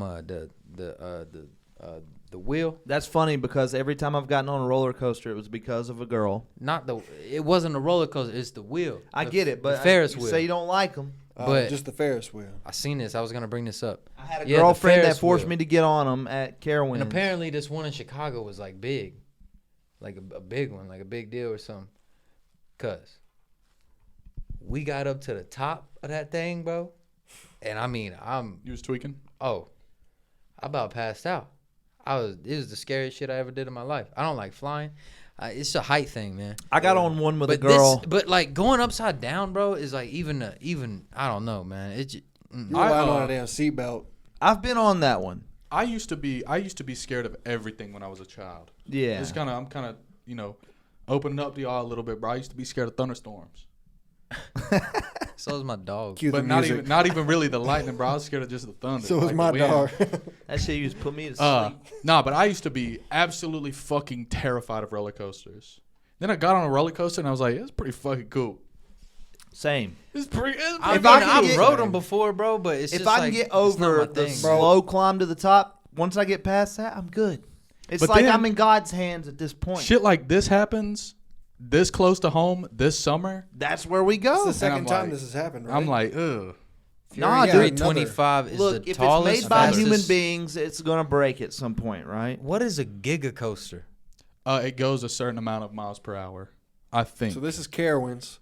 the wheel. That's funny because every time I've gotten on a roller coaster, it was because of a girl. It wasn't a roller coaster. It's the wheel. I The- get it, but the Ferris you wheel. say you don't like them. But- Just the Ferris wheel. I seen this. I was gonna bring this up. I had a Yeah, the girlfriend that Ferris forced wheel. me to get on them at Carowinds. And apparently this one in Chicago was like big, like a big one, like a big deal or something. Cause We got up to the top of that thing, bro. And I mean, You was tweaking? I about passed out. It was the scariest shit I ever did in my life. I don't like flying. It's a height thing, man. I got on one with a But girl. but like going upside down, bro, is like even I don't know, man. It just, You were lying on a damn seatbelt. I've been on that one. I used to be scared of everything when I was a child. Yeah. I'm kind of, opening up to y'all a little bit, bro. I used to be scared of thunderstorms. so is my dog. Cue the But not music. not even really the lightning, bro. I was scared of just the thunder. So was like my the wind. dog. That shit used to put me to sleep. Nah, but I used to be absolutely fucking terrified of roller coasters. Then I got on a roller coaster and I was like, it's pretty fucking cool. Same. It's pretty. I've rode them before, bro, but it's If just I like, can get it's not over my the thing. slow climb to the top, once I get past that, I'm good. It's But like then- I'm in God's hands at this point. Shit like this happens this close to home this summer. That's where we It's go. the second I'm time like- this has happened, right? I'm like, ugh. Nah, Yeah, dude. 325 is Look, the if tallest. it's made by fastest- human beings, it's gonna break at some point, right? What is a giga coaster? It goes a certain amount of miles per hour, I think. So this is Carowinds,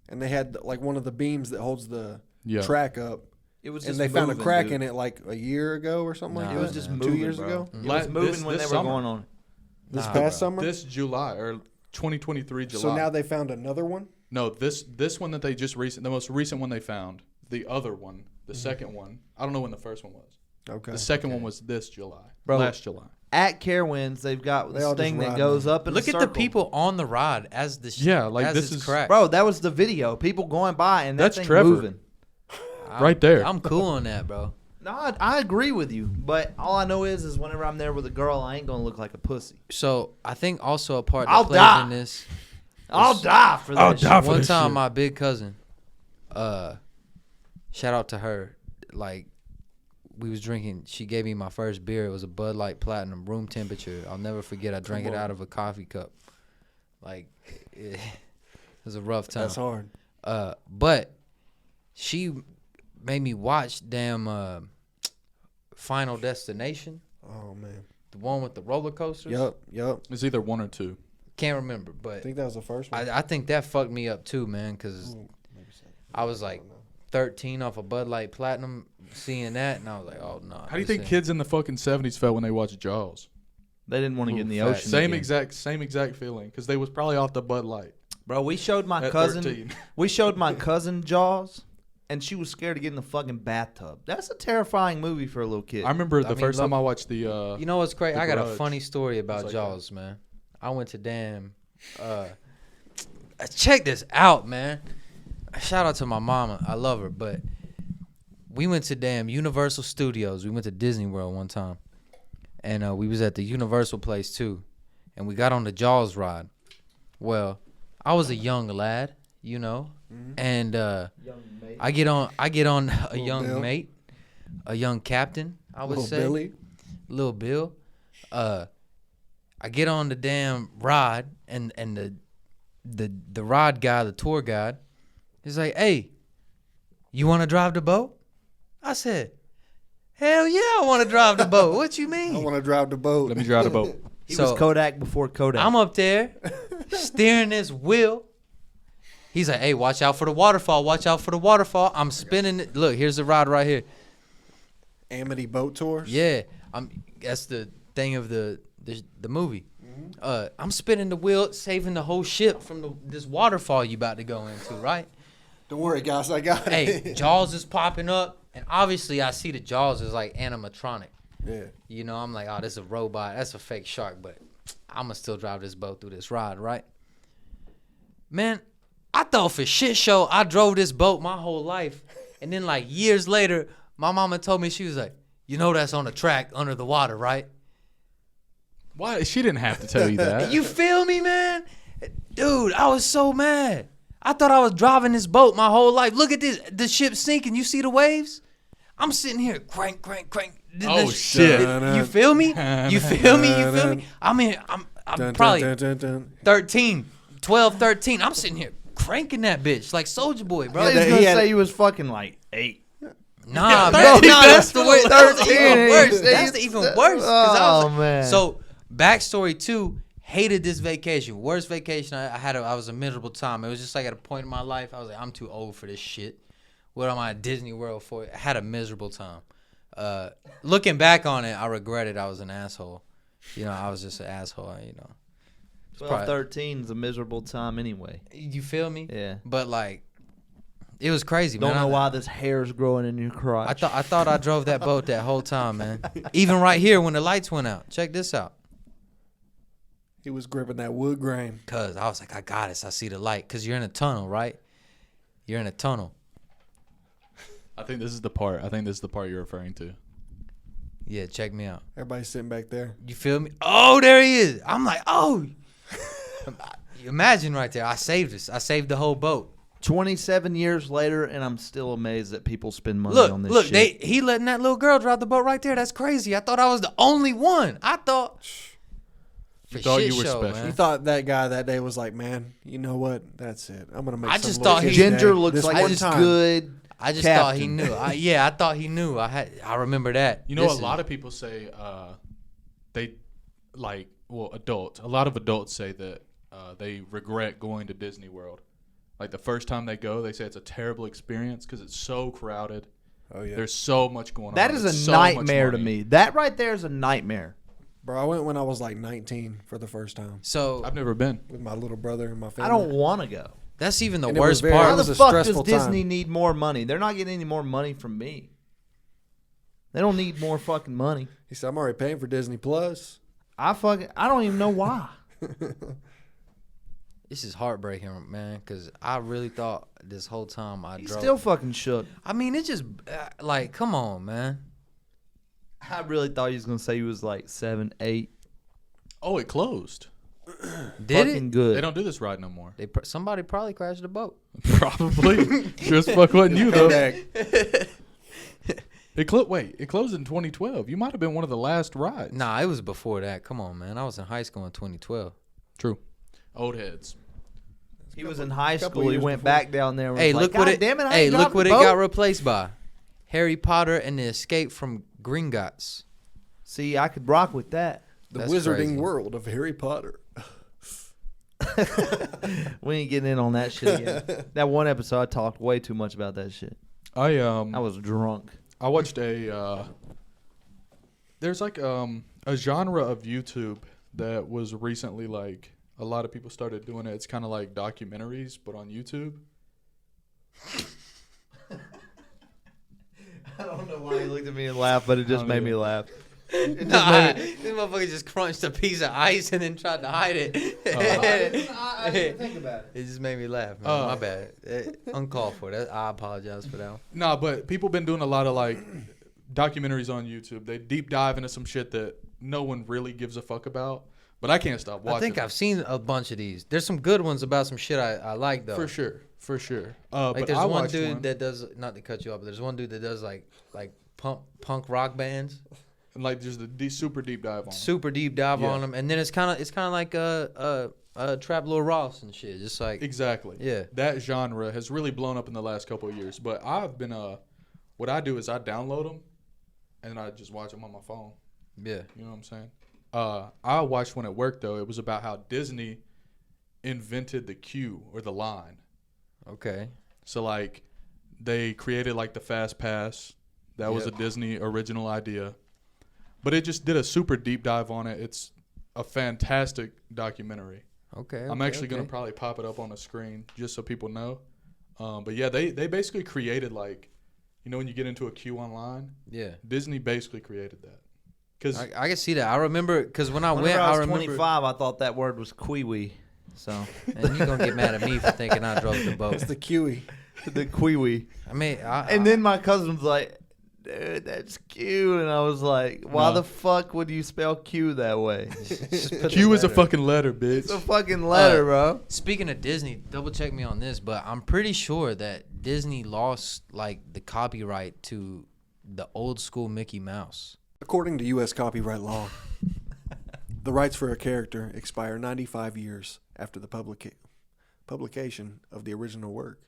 and they had like one of the beams that holds the Yeah. track up, It was and they found a crack in it like a year ago or something like Nah, that. It was just man. moving, 2 years bro. ago. It was moving when they were summer. going on. This Nah, past bro. summer. This July or 2023 July. So now they found another one. No, this one that they just the most recent one they found. The other one, the second one. I don't know when the first one was. Okay. The second one was this July, Bro. last July. At Carowinds, they've got They all this just thing that ride goes them. up in Look a at the circle. people on the ride as the Yeah, like as this it's is- cracked. Bro, that was the video. People going by and that That's thing Trevor. moving. Right there. I'm cool on that, bro. No, I agree with you, but all I know is whenever I'm there with a girl, I ain't gonna look like a pussy. So I think also a part I'll that plays die. in this. I'll die for I'll that. die shit. for One this time, shit. my big cousin, shout out to her. Like, we was drinking. She gave me my first beer. It was a Bud Light Platinum, room temperature. I'll never forget. I drank it out of a coffee cup. Like, it was a rough time. That's hard. But she made me watch damn Final Destination, Oh man. the one with the roller coasters. Yup. It's either one or two. Can't remember, I but think that was the first one. I think that fucked me up too, man, because I was like 13 off a Bud Light Platinum, seeing that, and I was like, oh no. How do you think kids in the fucking 70s felt when they watched Jaws? They didn't want to get in the Ooh, ocean. Same again. exact feeling because they was probably off the Bud Light. Bro, we showed my At cousin. 13. We showed my cousin Jaws, and she was scared to get in the fucking bathtub. That's a terrifying movie for a little kid. I remember the mean, first look, time I watched the. You know what's crazy? The I got a Grudge. funny story about like Jaws, man. I went to damn. Check this out, man. Shout out to my mama. I love her, but we went to damn Universal Studios. We went to Disney World one time, and we was at the Universal place too, and we got on the Jaws ride. Well, I was a young lad, you know, and I get on a young Bill. mate, a young captain. I would Little say, Billy. Little Bill. I get on the damn ride, and the ride guy, the tour guide, he's like, "Hey, you want to drive the boat?" I said, "Hell yeah, I want to drive the boat. What you I mean?" want to drive the boat. Let me drive the boat. he so- was Kodak before Kodak. I'm up there steering this wheel. He's like, "Hey, watch out for the waterfall. Watch out for the waterfall." I'm spinning it. Look, here's the ride right here. Amity Boat Tours. Yeah, that's the thing of the movie. I'm spinning the wheel, saving the whole ship from this waterfall you about to go into, right? Don't worry, guys. I got Hey, it. Jaws is popping up, and obviously I see the Jaws as like animatronic. Yeah. You know, I'm like, oh, this is a robot. That's a fake shark, but I'm going to still drive this boat through this ride, right? Man, I thought for shit show I drove this boat my whole life. And then like years later, my mama told me, she was like, you know that's on the track under the water, right? Why? She didn't have to tell you that. You feel me, man? Dude, I was so mad. I thought I was driving this boat my whole life. Look at this. The ship's sinking. You see the waves? I'm sitting here crank. Oh, shit. You feel me? You feel me? I'm probably 13, 12, 13. I'm sitting here cranking that bitch like Soulja Boy, bro. I was Yeah, gonna he had- say you was fucking like 8. Nah, bro. 13, Nah, that's the way. That's 13. even worse. That's the even worse. 'cause I was Oh, man. So backstory too. Hated this vacation. Worst vacation I had. I was a miserable time. It was just like at a point in my life, I was like, I'm too old for this shit. What am I at Disney World for? I had a miserable time. Looking back on it, I regretted I was an asshole. You know, I was just an asshole, you know. 12, 13 is a miserable time anyway. You feel me? Yeah. But like, it was crazy, man. Don't know why this hair's growing in your crotch. I thought I drove that boat that whole time, man. Even right here when the lights went out. Check this out. He was gripping that wood grain. Cause I was like, I got it. I see the light. Cause you're in a tunnel, right? You're in a tunnel. I think this is the part. You're referring to. Yeah, check me out. Everybody's sitting back there. You feel me? Oh, there he is. I'm like, oh. Imagine right there. I saved this. I saved the whole boat. 27 years later, and I'm still amazed that people spend money on this shit. He letting that little girl drive the boat right there. That's crazy. I thought I was the only one. I thought. You thought you were special. Man. You thought that guy that day was like, man, you know what? That's it. I'm gonna make. I some just little thought kid's Ginger day looks this like one a time. good. I just captain. thought he knew. I thought he knew. I remember that. You know, a lot of people say adults. A lot of adults say that they regret going to Disney World. Like the first time they go, they say it's a terrible experience because it's so crowded. Oh yeah. There's so much going on. That is It's a so much nightmare to money. me. That right there is a nightmare. Bro, I went when I was like 19 for the first time So I've never been. with my little brother and my I family. don't want to go. that's even the And it was worst very- Why It part. was the a fuck does stressful Disney time. need more money? They're not getting any more money from me. They don't need more fucking money. He said, I'm already paying for Disney Plus. I don't even know why. This is heartbreaking, man, because I really thought this whole time I He's drove. still fucking shook. I mean, it just like, come on, man. I really thought he was gonna say he was like 7, 8. Oh, it closed. Did Fucking it? good. They don't do this ride no more. Somebody probably crashed the boat. Probably. Sure as fuck wasn't you though. Kodak. It closed in 2012. You might have been one of the last rides. Nah, it was before that. Come on, man. I was in high school in 2012. True. Old heads. He was in high couple school. He years went before. back down there. And Hey, was look like, what God it. damn it! I Hey, ain't look driving what the it boat." got replaced by. Harry Potter and the Escape from Gringotts. See, I could rock with that. The That's wizarding crazy. world of Harry Potter. We ain't getting in on that shit again. That one episode, I talked way too much about that shit. I I was drunk. I watched a there's like a genre of YouTube that was recently like a lot of people started doing it. It's kind of like documentaries but on YouTube. I don't know why he looked at me and laughed, but it just Oh, made yeah. me laugh. Nah, this motherfucker just crunched a piece of ice and then tried to hide it. I didn't think about it. It just made me laugh, man. My bad. Uncalled for. That. I apologize for that one. Nah, but people been doing a lot of like documentaries on YouTube. They deep dive into some shit that no one really gives a fuck about. But I can't stop watching. I think I've seen a bunch of these. There's some good ones about some shit I like though. for sure. Like But there's I one watched dude that does, not to cut you off, but there's one dude that does like punk rock bands. and like there's the super deep dive on. Super deep dive Yeah. on them, and then it's kind of like Trap Lil Ross and shit. Just like Exactly. Yeah. That genre has really blown up in the last couple of years. But I've been what I do is I download them and I just watch them on my phone. yeah. You know what I'm saying? I watched one at work though. It was about how Disney invented the queue or the line. Okay. So like they created like the Fast Pass. That was a Yep. Disney original idea. But it just did a super deep dive on it. It's a fantastic documentary. Okay. I'm actually going to probably pop it up on the screen just so people know. But yeah, they basically created like, you know, when you get into a queue online, Yeah. Disney basically created that. Cause I can see that. I remember because when I Whenever went, I was remember. 25, I thought that word was kiwi. So And you gonna get mad at me for thinking I drove the boat. It's the QE. the kiwi. I mean, And then my cousin was like, dude, that's Q. And I was like, why No. the fuck would you spell Q that way? Q is a fucking letter, bitch. It's a fucking letter, bro. Speaking of Disney, double check me on this, but I'm pretty sure that Disney lost like the copyright to the old school Mickey Mouse. According to U.S. copyright law, the rights for a character expire 95 years after the publication of the original work.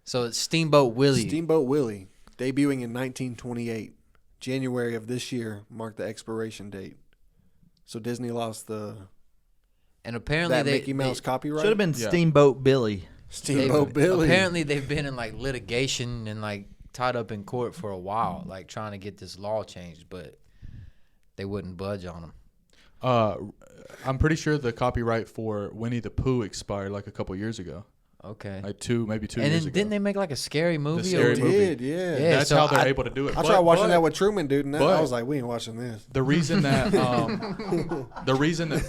So it's Steamboat Willie. Steamboat Willie, debuting in 1928, January of this year marked the expiration date. So Disney lost the And apparently that Mickey Mouse copyright Should have been Yeah. Steamboat Billy. Steamboat Billy. Apparently they've been in like litigation and like tied up in court for a while, like trying to get this law changed, but they wouldn't budge on them. I'm pretty sure the copyright for Winnie the Pooh expired like a couple years ago. Okay. Like maybe two And years then ago. didn't they make like a scary movie? scary or- movie. Did, yeah. Yeah. That's so how they're I- able to do it. I But- tried watching but that with Truman, dude, and I but- was like, we ain't watching this. The reason that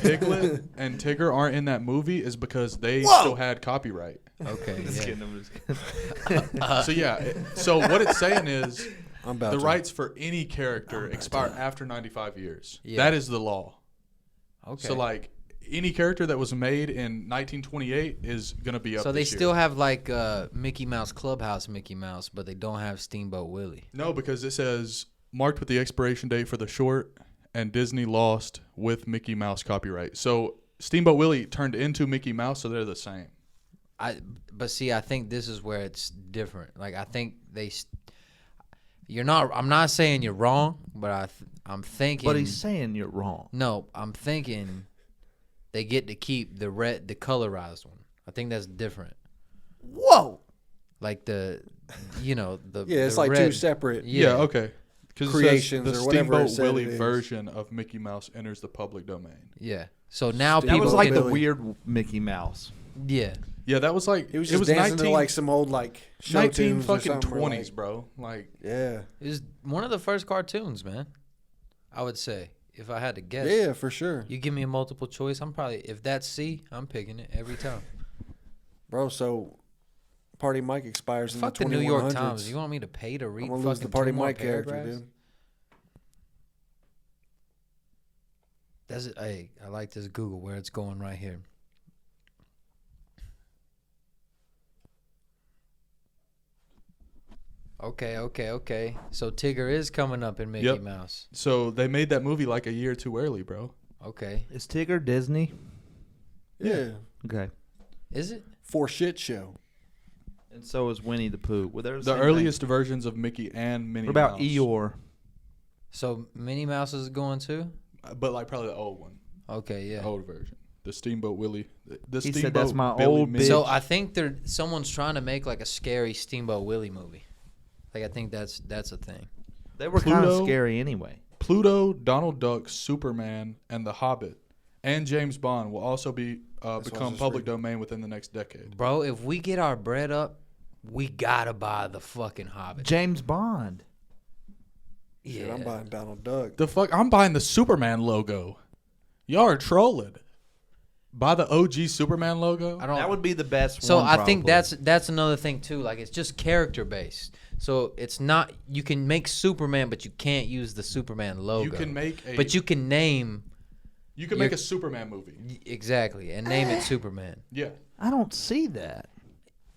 Piglet and Tigger aren't in that movie is because they still had copyright. Okay. Just yeah. kidding, I'm just kidding. So yeah, so what it's saying is I'm about the to. rights for any character expire after 95 years. Yeah. That is the law. Okay. So like any character that was made in 1928 is gonna be up. So they this year. still have like Mickey Mouse Clubhouse Mickey Mouse, but they don't have Steamboat Willie. No, because it says marked with the expiration date for the short, and Disney lost with Mickey Mouse copyright. So Steamboat Willie turned into Mickey Mouse, so they're the same. But see, I think this is where it's different. Like I think you're not. I'm not saying you're wrong, but I'm thinking. But he's saying you're wrong. No, I'm thinking they get to keep the colorized one. I think that's different. Whoa. Like the Yeah, it's the like red, two separate. Yeah, okay. Because Creations the or whatever it Steamboat said Willie it is. version of Mickey Mouse enters the public domain. Yeah. So now That That people was like can, the Billy. weird Mickey Mouse. yeah. Yeah, that was like He was just dancing to like some old like show 19 tunes or fucking something. or, 20s, like- bro. Like Yeah. It was one of the first cartoons, man. I would say, if I had to guess. Yeah, for sure. You give me a multiple choice, I'm probably, if that's C, I'm picking it every time. Bro, so Party Mike expires in Fuck the the 2100s. New York Times. You want me to pay to read I'm gonna fucking lose the Party two more Mike character, paragraphs? dude. That's it. Hey, I like this Google where it's going right here. Okay. So Tigger is coming up in Mickey Yep. Mouse. so they made that movie like a year too early, bro. Okay. Is Tigger Disney? Yeah. Okay. Is it? For shit show. And so is Winnie the Pooh. Well, they're The same earliest versions of Mickey and Minnie Thing. What about Mouse. Eeyore? So Minnie Mouse is going too? But like probably the old one, Okay, yeah. the old version. The Steamboat Willie. The He Steamboat said, "That's my Billy old Minnie." bitch. So I think someone's trying to make like a scary Steamboat Willie movie. Like I think that's a thing. They were kind of Pluto? scary anyway. Pluto, Donald Duck, Superman, and The Hobbit, and James Bond will also be what I was become just public reading. domain within the next decade. Bro, if we get our bread up, we gotta buy the fucking Hobbit. James Bond. Shit, I'm buying Donald Duck. The fuck! I'm buying the Superman logo. Y'all are trolling. Buy the OG Superman logo. I don't. That would be the best So one, I think probably. that's another thing too. Like it's just character based. So it's not you can make Superman, but you can't use the Superman logo. You can make a. but you can name You can make a Superman movie. exactly and name it Superman. Yeah. I don't see that.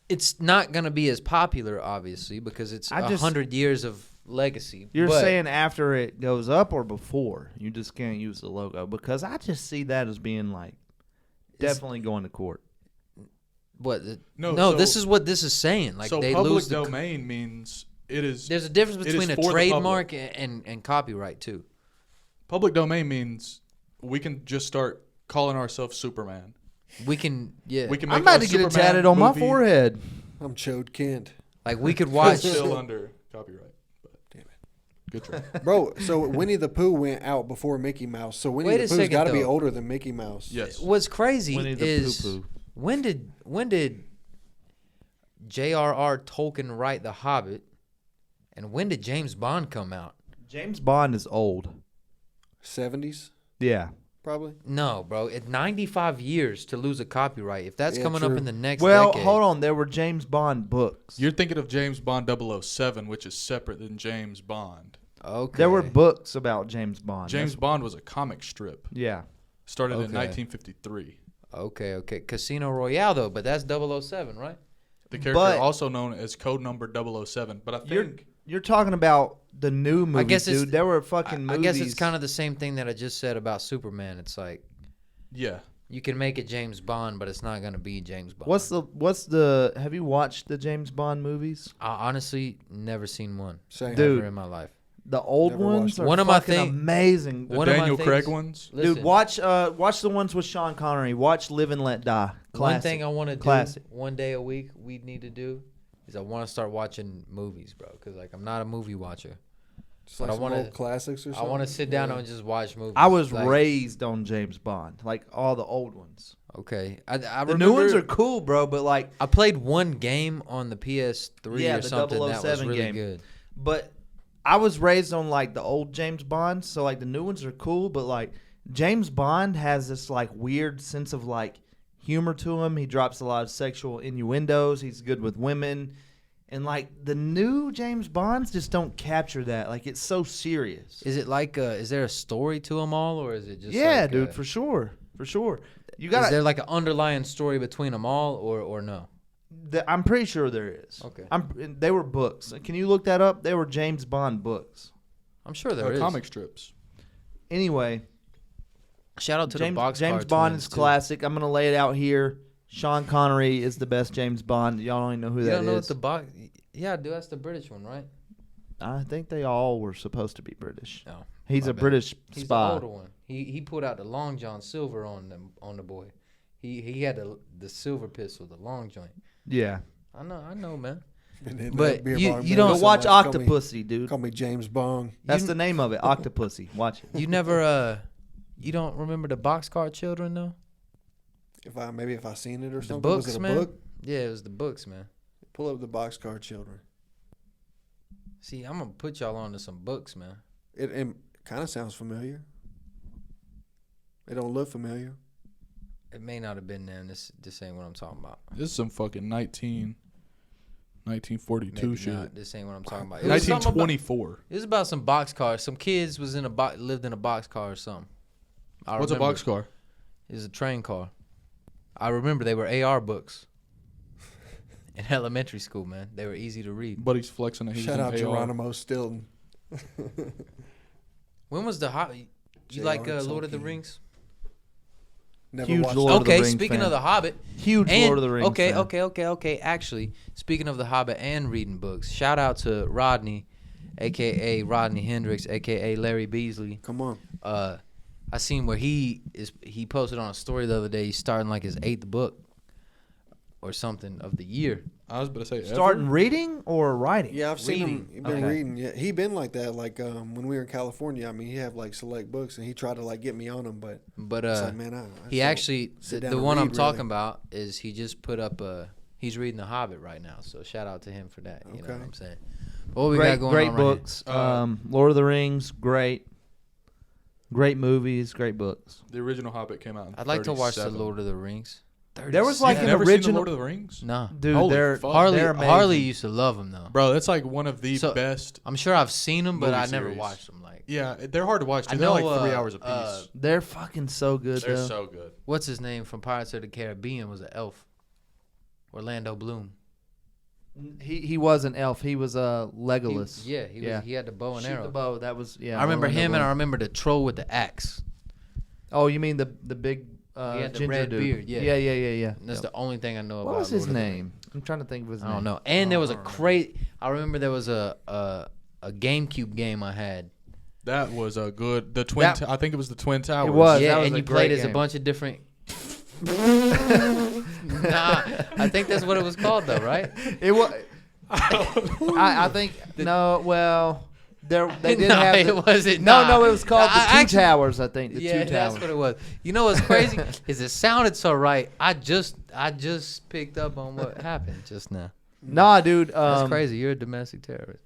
It's not gonna be as popular, obviously, because it's I just- 100 years of legacy. You're but saying after it goes up or before? You just can't use the logo because I just see that as being like definitely going to court. what? No, No, so- this is what this is saying. Like so they public lose the. domain means it is. There's a difference it is between a for the trademark public. and copyright too. Public domain means we can just start calling ourselves Superman. We can, yeah. We can. Make I'm about a to get it Superman tatted on my movie forehead. I'm Chode Kent. Like we could watch. Still under copyright. But Damn it. good try. Bro, so Winnie the Pooh went out before Mickey Mouse. So Winnie Wait the a Pooh's second, got to be though. older than Mickey Mouse. Yes. What's crazy Winnie the is Pooh-Pooh. when did J.R.R. Tolkien write The Hobbit, and when did James Bond come out? James Bond is old. 70s, Yeah. probably. No, bro. It's 95 years to lose a copyright. If that's Yeah, coming true. up in the next Well, decade. hold on. There were James Bond books. You're thinking of James Bond 007, which is separate than James Bond. Okay. There were books about James Bond. James That's- Bond was a comic strip. Yeah. Started in Okay. 1953. Okay. Casino Royale, though, but that's 007, right? The character But- also known as code number 007. But I think You're talking about the new movies, guess it's- dude. There were fucking I movies. guess it's kind of the same thing that I just said about Superman. It's like yeah. you can make it James Bond, but it's not going to be James Bond. What's the have you watched the James Bond movies? I honestly never seen one. Same. Dude. Ever in my life. The old Never ones watched are it. One of my fucking amazing. The One of my Daniel things- Craig ones. Listen, Dude, watch the ones with Sean Connery. Watch Live and Let Die. Classic. one thing I want to do Classic. one day a week we need to do is I want to start watching movies, bro. Because like I'm not a movie watcher. Just But like I some wanna- old classics or I something. want to sit down Yeah. and just watch movies. I was like, raised on James Bond, like all the old ones. Okay, I The remember, new ones are cool, bro, but like, I played one game on the PS3 Yeah, or the something that was 007 really game. good. but I was raised on like the old James Bond, so like the new ones are cool, but like James Bond has this like weird sense of like humor to him. He drops a lot of sexual innuendos. He's good with women. And like the new James Bonds just don't capture that. Like it's so serious. Is it like is there a story to them all, or is it just Yeah, like, dude, for sure. For sure. You is got there like an underlying story between them all, or no? I'm pretty sure there is. Okay. They were books. Can you look that up? They were James Bond books. I'm sure there is. Comic strips. Anyway, Shout out to the James Boxcar Bond twins, is too. classic. I'm gonna lay it out here. Sean Connery is the best James Bond. Y'all don't even know who You that don't know what is. the box? Yeah, dude, that's the British one, right? I think they all were supposed to be British. No, He's my a bad. British He's spy. the older one. He pulled out the Long John Silver on the boy. He had the silver pistol, the long joint. Yeah. I know, man. And then But beer you- bar you man don't- Go so watch much, call me- Octopussy, dude. Call me James Bond. That's You- the name of it, Octopussy. Watch it. You never you don't remember the Boxcar Children though? If I seen it or The something. books, was it a man. book? Yeah, it was the books, man. Pull up the Boxcar Children. See, I'm gonna put y'all onto some books, man. It kind of sounds familiar. It don't look familiar. It may not have been then. This ain't what I'm talking about. This is some fucking 1942 Maybe shit. not. This ain't what I'm talking about. It was something about- 1924. It was about some boxcars. Some kids was in lived in a boxcar or something. I What's a remember. boxcar? It was a train car. I remember they were AR books in elementary school, man. They were easy to read. Buddy's flexing that he's Shout an out AR. Geronimo Stilton. When was the Hobbit? You J.R. like Lord of the Tolkien. Rings? Never Huge watched Lord it. of the Okay, Rings speaking fan. of the Hobbit, Huge and, Lord of the Rings okay, fan. okay. Actually, speaking of the Hobbit and reading books, shout out to Rodney, aka Rodney Hendricks, aka Larry Beasley. Come on. I seen where he posted on a story the other day. He's starting like his 8th book or something of the year. I was about to say Starting reading or writing? Yeah, I've seen him. Reading. He been Okay. reading. Yeah, he been like that. Like when we were in California. I mean, he had like select books, and he tried to like get me on them, but But it's like, man, I he can't actually sit the down and one I'm read, talking really. about is he just put up he's reading The Hobbit right now. So shout out to him for that. You know Okay. what I'm saying? But what we got going Great on right here? books. Lord of the Rings, great. Great movies, great books. The original Hobbit came out in I'd like to watch the 37. Lord of the Rings. There was like You've an never seen the original. Lord of the Rings? No, Dude, Holy they're fuck. they're amazing. Harley used to love them though. Bro, that's like one of the So- best. I'm sure I've seen them, but Movie I never series. watched them. Like, Yeah, they're hard to watch. I Dude. They're know, like 3 hours a piece. They're fucking so good, They're though. so good. what's his name from Pirates of the Caribbean was an elf. Orlando Bloom. He was an elf. He was a Legolas. He had the bow and Shoot arrow. the bow. That was I remember Orlando him, and I Bloom. remember the troll with the axe. Oh, you mean the big He had the ginger red dude? beard, yeah. Yeah. And that's Yep. the only thing I know What about. was his Lord of the name? Rings. I'm trying to think of his name. I don't know. And there was a I don't crate. I remember there was a GameCube game I had. That was a good. The twin. That- I think it was the Twin Towers. was. Yeah, that and a you great played as a game. bunch of different. Nah, I think that's what it was called though, right? It was. I think no. Well, they did No, have. it wasn't. No, Nah. it was called the Two Actually- Towers. I think the Yeah, Two that's Towers. what it was. You know what's crazy is it sounded so right. I just picked up on what happened just now. Nah, dude. That's crazy. You're a domestic terrorist.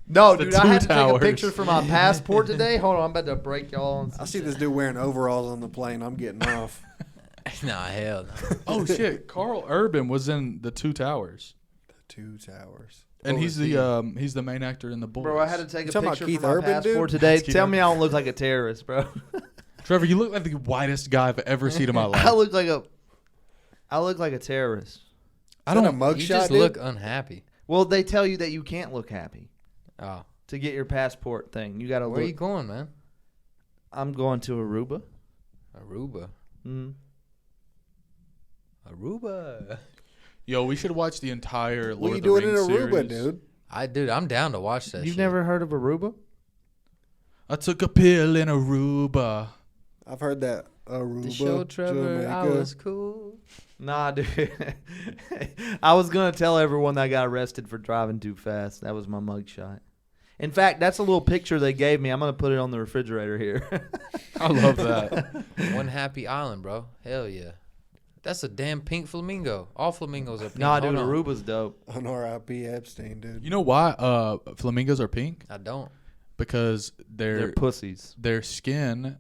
No, The dude. I Two had to take a Towers. picture for my passport today. Hold on, I'm about to break y'all. I see this dude wearing overalls on the plane. I'm getting off. Nah, hell no. Oh shit! Carl Urban was in the Two Towers, The Two Towers. and Oh, he's is he? the main actor in the Boys. Bro, I had to take You a talking about picture Keith for my Urban, passport dude? today. That's Keith Tell me I Urban. don't look like a terrorist, bro. Trevor, you look like the whitest guy I've ever seen in my life. I look like a terrorist. I Is that don't. a mugshot, You just dude? look unhappy. Well, they tell you that you can't look happy Oh, to get your passport thing. You got to where are you look. going, man? I'm going to Aruba. Aruba. Mm. Aruba. Yo, we should watch the entire Lord What are you of the doing in Rings Aruba, series. dude? I'm down to watch that. You've shit. never heard of Aruba? I took a pill in Aruba. I've heard that. Aruba, The show, Trevor, I Jamaica. was cool. Nah, dude. I was gonna tell everyone that I got arrested for driving too fast. That was my mugshot. In fact, that's a little picture they gave me. I'm gonna put it on the refrigerator here. I love that. One happy island, bro. Hell yeah. That's a damn pink flamingo. All flamingos are pink. Nah, dude, Hold on. Aruba's dope. On R.I.P. Epstein, dude. You know why flamingos are pink? I don't. Because They're pussies. their skin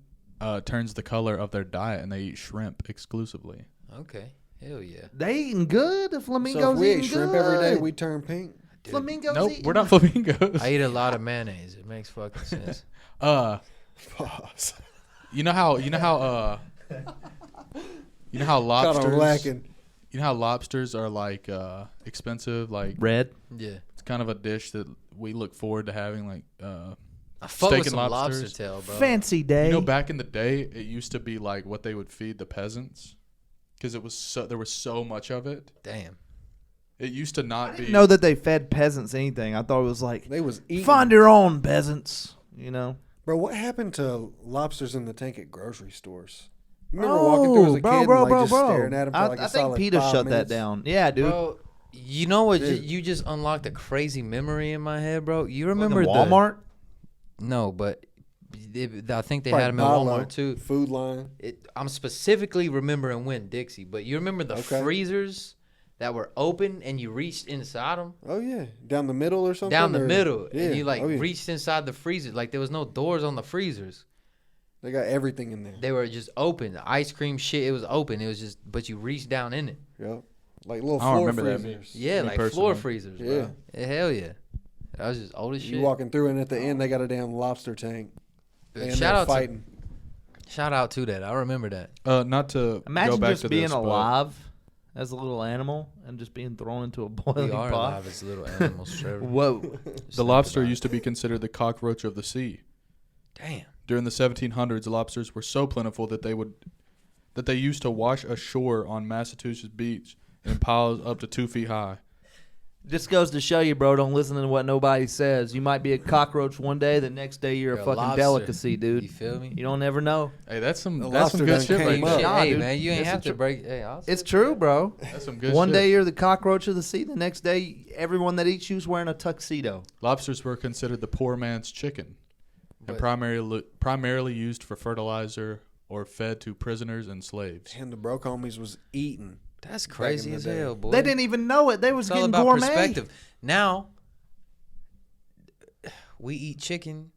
turns the color of their diet, and they eat shrimp exclusively. Okay. Hell yeah. They eating good. The flamingos So if we eating ate shrimp good. every day, we turn pink. Flamingos Nope, eating. we're not flamingos. I eat a lot of mayonnaise. It makes fucking sense. Pause. You know how Caught on lacking. you know how lobsters are like expensive, like Red. Yeah. it's kind of a dish that we look forward to having, like I fuck Steak with and some lobsters. lobster tail, bro. Fancy day. you know, back in the day it used to be like what they would feed the peasants because there was so much of it. Damn. It used to not I be didn't know that they fed peasants anything. I thought it was like, They was eating. find your own peasants. You know. Bro, what happened to lobsters in the tank at grocery stores? You remember walking through as a kid and like just staring at them for like a I think solid PETA 5 shut minutes? that down. Yeah, dude. Bro, you know what? Dude. You just unlocked a crazy memory in my head, bro. You Fucking remember Walmart? No, but I think they Like had them at Bi-Lo, Walmart too. Food line. I'm specifically remembering Winn-Dixie, but you remember the Okay. freezers that were open and you reached inside them? Oh yeah, down the middle or something. Down the or- middle. Yeah. And you like oh, yeah. reached inside the freezer. Like there was no doors on the freezers. They got everything in there. They were just open. The ice cream shit, it was open. It was just, but you reached down in it. Yep. Like little I don't floor remember that. freezers. Yeah, Me like personally. floor freezers, Yeah. bro. Yeah, hell yeah. That was just old as shit. You walking through and at the end they got a damn lobster tank. But And shout they're out fighting. shout out to that. I remember that. not to go Imagine back just to being this, but alive as a little animal and just being thrown into a boiling We are pot. alive as little animals, Trevor. Whoa. Just the think lobster about used to be considered the cockroach of the sea. it. Damn. During the 1700s, lobsters were so plentiful that they used to wash ashore on Massachusetts beach in piles up to 2 feet high. Just goes to show you, bro, don't listen to what nobody says. You might be a cockroach one day, the next day you're a fucking lobster. delicacy, dude. You feel me? You don't ever know. Hey, that's some The that's some lobster good done shit came right up. there. Nah, hey, dude. man, you ain't It's have a to break. Hey, I'll It's say true, it. bro. That's some good One shit. day you're the cockroach of the sea, the next day everyone that eats you is wearing a tuxedo. Lobsters were considered the poor man's chicken, and But- primarily used for fertilizer or fed to prisoners and slaves. Damn, the broke homies was eating. That's Back in crazy the as day. hell, boy. They didn't even know it. They was It's all getting about gourmet. perspective. Now, we eat chicken,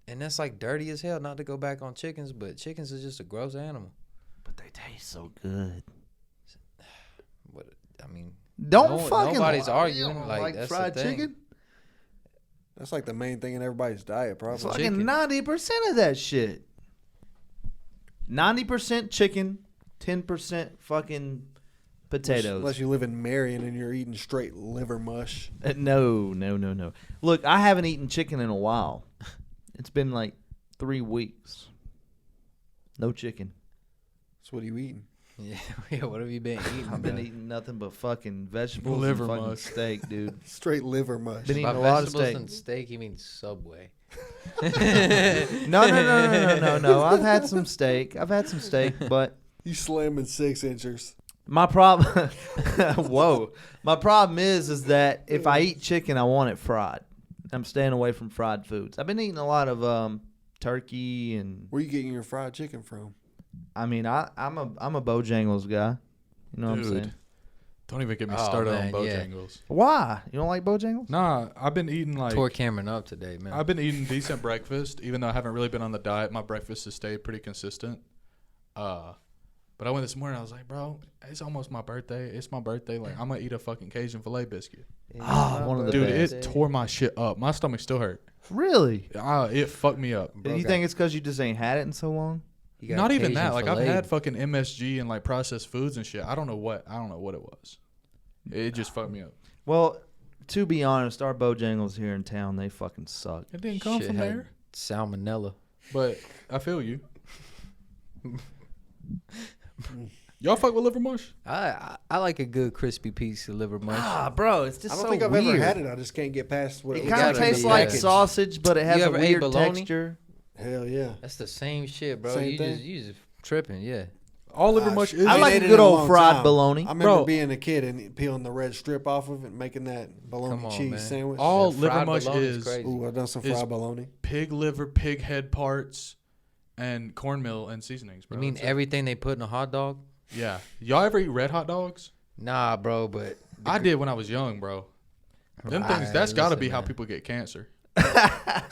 and that's like dirty as hell. Not to go back on chickens, but chickens is just a gross animal. But they taste so good. What I mean, Don't No- fucking nobody's you arguing, don't like, that's the fried thing. chicken. That's like the main thing in everybody's diet, probably. Chicken. Fucking 90% of that shit. 90% chicken, 10% fucking potatoes. Unless you live in Marion and you're eating straight liver mush. No. Look, I haven't eaten chicken in a while. It's been like 3 weeks. No chicken. So what are you eating? yeah. What have you been eating? I've been bro? eating nothing but fucking vegetables Liver and fucking mush. steak, dude. Straight liver mush. Been eating By a lot of vegetables steak. and steak, you mean Subway? No. I've had some steak, but You slamming 6-inchers. my problem whoa. My problem is that if I eat chicken, I want it fried. I'm staying away from fried foods. I've been eating a lot of turkey and Where you getting your fried chicken from? I mean, I'm a Bojangles guy. You know what I'm Dude. saying? Don't even get me Oh, started man, on yeah. Bojangles. Why? You don't like Bojangles? Nah, I've been eating like Tore Cameron up today, man. I've been eating decent breakfast, even though I haven't really been on the diet. My breakfast has stayed pretty consistent. But I went this morning. I was like, bro, it's almost my birthday. It's my birthday. Like, I'm gonna eat a fucking Cajun filet biscuit. Ah, one of the Dude, best. it tore my shit up. My stomach still hurt. Really? It fucked me up. Bro you got- think it's because you just ain't had it in so long? he got Not even Cajun that. Like, I've filet. had fucking MSG and like processed foods and shit. I don't know what it was. It just fucked me up. Well, to be honest, our Bojangles here in town, they fucking suck. It didn't come Shit from had there. Salmonella. But I feel you. Y'all fuck with liver mush? I like a good crispy piece of liver mush. Bro, it's just I don't so think I've weird. ever had it. I just can't get past what It it kind of gotta tastes be like packaged. sausage, but it has You a ever ate weird bologna? texture. Hell yeah. That's the same shit, bro. Same thing? You just tripping, yeah. All liver mush is. I like ain't a ate it good in a old long fried time. bologna. I remember Bro. being a kid and peeling the red strip off of it and making that bologna Come on, cheese man. sandwich. all Yeah, liver fried mush bologna's is crazy. Ooh, I've done some is- fried bologna. pig liver, pig head parts, and cornmeal and seasonings, bro. You mean That's it. everything they put in a hot dog? Yeah. Y'all ever eat red hot dogs? Nah, bro, but I did when I was young, bro. Them things, Right, that's got to listen, be how man. people get cancer. I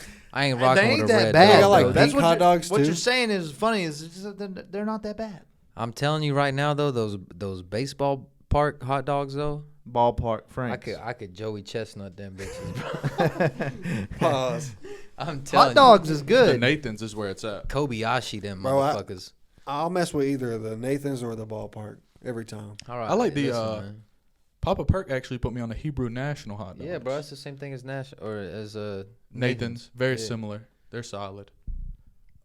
ain't They rocking ain't with a that red bad. They got, dog. like, though. That's beef what hot you're- dogs, What too. you're saying is funny. Is it's just that they're not that bad. I'm telling you right now, though, those baseball park hot dogs, though, Ballpark Franks. I could Joey Chestnut them bitches, bro. Pause. I'm telling Hot dogs is The good. Nathan's is where it's at. Kobayashi them Bro, motherfuckers. I'll mess with either the Nathans or the ballpark every time. All right. I like the, listen, man. Papa Perk actually put me on the Hebrew National hot dogs. Yeah, bro, it's the same thing as Nash or as Nathan's. Very Yeah. similar. They're solid.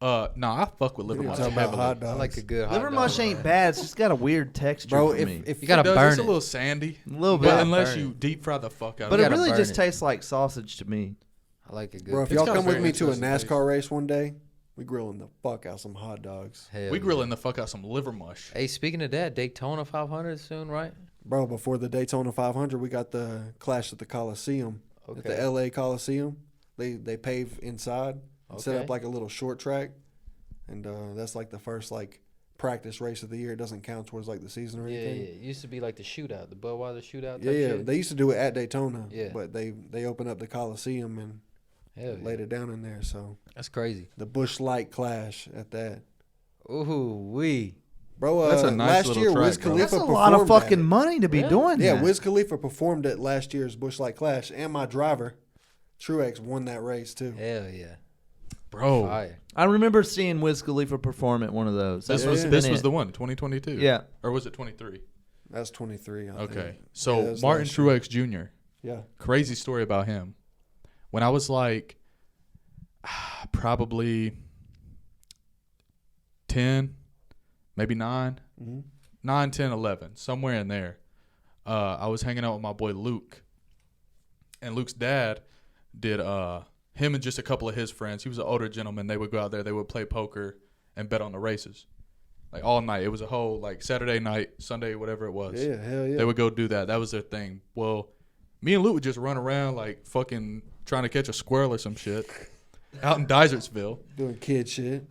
Nah, I fuck with liver We mush didn't talk about heavily. hot I dogs. like a good hot Liver dog, mush ain't man. bad. It's just got a weird texture Bro, for me. if You gotta It does, burn it's it. a little sandy. A little But bit. unless burn you it. deep fry the fuck out But of it it. gotta really burn just it. tastes like sausage to me. I like a good. bro, if It's y'all got a come with very me to a interesting NASCAR taste. race one day, we grilling the fuck out some hot dogs. Hell We yeah. grilling the fuck out some liver mush. Hey, speaking of that, Daytona 500 soon, right? Bro, before the Daytona 500, we got the Clash at the Coliseum. At the Okay. LA Coliseum. They pave inside and set Okay. up like a little short track. And that's like the first like practice race of the year. It doesn't count towards like the season or Yeah, yeah. anything. It used to be like the shootout, the Budweiser shootout. Yeah, Type yeah. shit. They used to do it at Daytona. Yeah. But they opened up the Coliseum and Hell laid yeah. it down in there. So That's crazy. the Busch Light Clash at that. Ooh wee. Bro, That's a nice last little year track, Wiz bro. Khalifa That's a performed lot of at fucking it. money to be Yeah. doing Yeah, that. Wiz Khalifa performed at last year's Busch Light Clash, and my driver, Truex, won that race too. Hell yeah. Bro, Fire. I remember seeing Wiz Khalifa perform at one of those. this Yeah. was Yeah. this was the one, 2022. Yeah. Or was it 23? That's 23. I Okay. think. Yeah, So that was Martin last year. Truex Jr. Yeah. Crazy story about him. When I was like probably 10, maybe 9, Mm-hmm. 9, 10, 11, somewhere in there. I was hanging out with my boy Luke. And Luke's dad did him and just a couple of his friends. He was an older gentleman. They would go out there, they would play poker and bet on the races. Like all night. It was a whole like Saturday night, Sunday, whatever it was. Yeah, hell yeah. They would go do that. That was their thing. Well, me and Luke would just run around like fucking trying to catch a squirrel or some shit out in Dysertsville. Doing kid shit.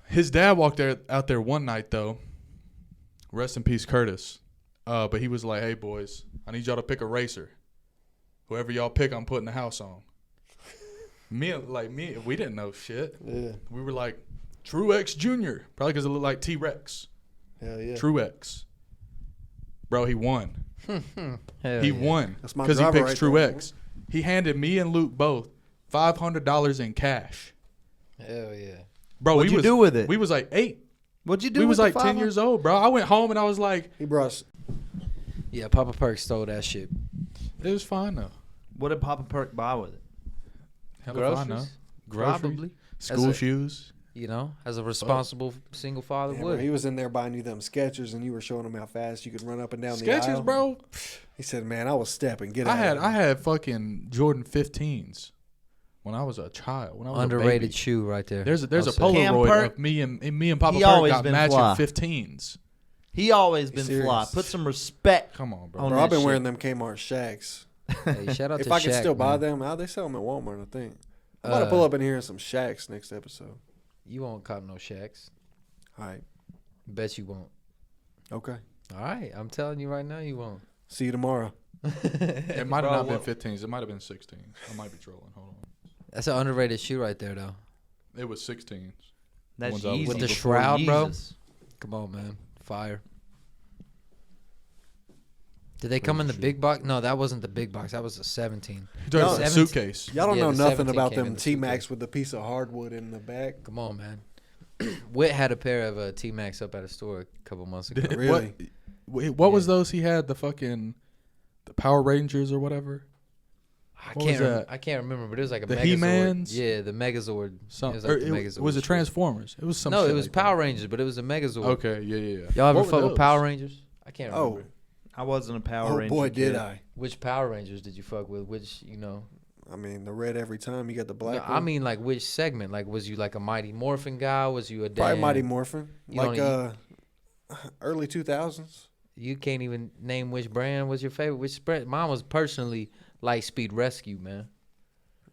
His dad walked out there one night though. Rest in peace, Curtis. But he was like, "Hey boys, I need y'all to pick a racer. Whoever y'all pick, I'm putting the house on." Me, we didn't know shit. Yeah. We were like, Truex Jr. Probably because it looked like T-Rex. Hell yeah. Truex. Bro, he won. Hell He yeah. won That's my because he driver picks right there. Truex. He handed me and Luke both $500 in cash. Hell yeah. Bro, What'd you do with it? We was like 8. What'd you do We with was the like 10 500? years old, bro. I went home and I was like, He brought us. Yeah, Papa Perk stole that shit. it was fine though. What did Papa Perk buy with it? Hell if I know. Groceries, Probably. school a- shoes. You know, as a responsible single father Yeah, bro, would. he was in there buying you them Skechers, and you were showing him how fast you could run up and down the Skechers, aisle. bro. He said, "Man, I was stepping. Get I out." had fucking Jordan 15s when I was a child. When I was Underrated a baby. shoe right there. There's a I'll say. Cam Polaroid Perk, of me and Papa he Perk always got been matching fly. 15s. He always been serious? fly. Put some respect. Come on, bro. On Bro, I've that been shit. wearing them Kmart Shacks. Hey, shout out If to I could Shaq, still buy man. them, they sell them at Walmart, I think. I'm about to pull up in here in some Shacks next episode. You won't cop no Shaqs. All right. Bet you won't. Okay. All right, I'm telling you right now, you won't. See you tomorrow. It might have Bro, not what- been 15s. It might have been 16s. I might be trolling. Hold on. That's an underrated shoe right there, though. It was 16s. That's Ones I was Yeezy With the before shroud, bro? Yeezus. Come on, man. Fire. Did they come in the big box? No, that wasn't the big box. That was a 17. You're talking No, about the 17 suitcase. Y'all don't Yeah, know the nothing 17 about came in them the T-Max with the piece of hardwood in the back. Come on, man. Witt had a pair of T-Max up at a store a couple months ago. Really? What was those he had? The fucking the Power Rangers or whatever? I can't remember, but it was like a The Megazord. He-Mans? Yeah, the Megazord. Some, it was like the or Megazord. was it shit. Transformers? It was some. No, shit it was like Power that. Rangers, but it was a Megazord. Okay, yeah. Y'all ever What were fuck with those? Power Rangers? I can't Oh, remember. I wasn't a Power oh Ranger. boy, kid. did I. Which Power Rangers did you fuck with? Which, I mean, the red every time. You got the black I one. mean, like, which segment? Like, was you like a Mighty Morphin guy? Was you a Probably damn... Mighty Morphin. You Like don't early 2000s. You can't even name which brand was your favorite. Which brand? Mine was personally Lightspeed Rescue, man.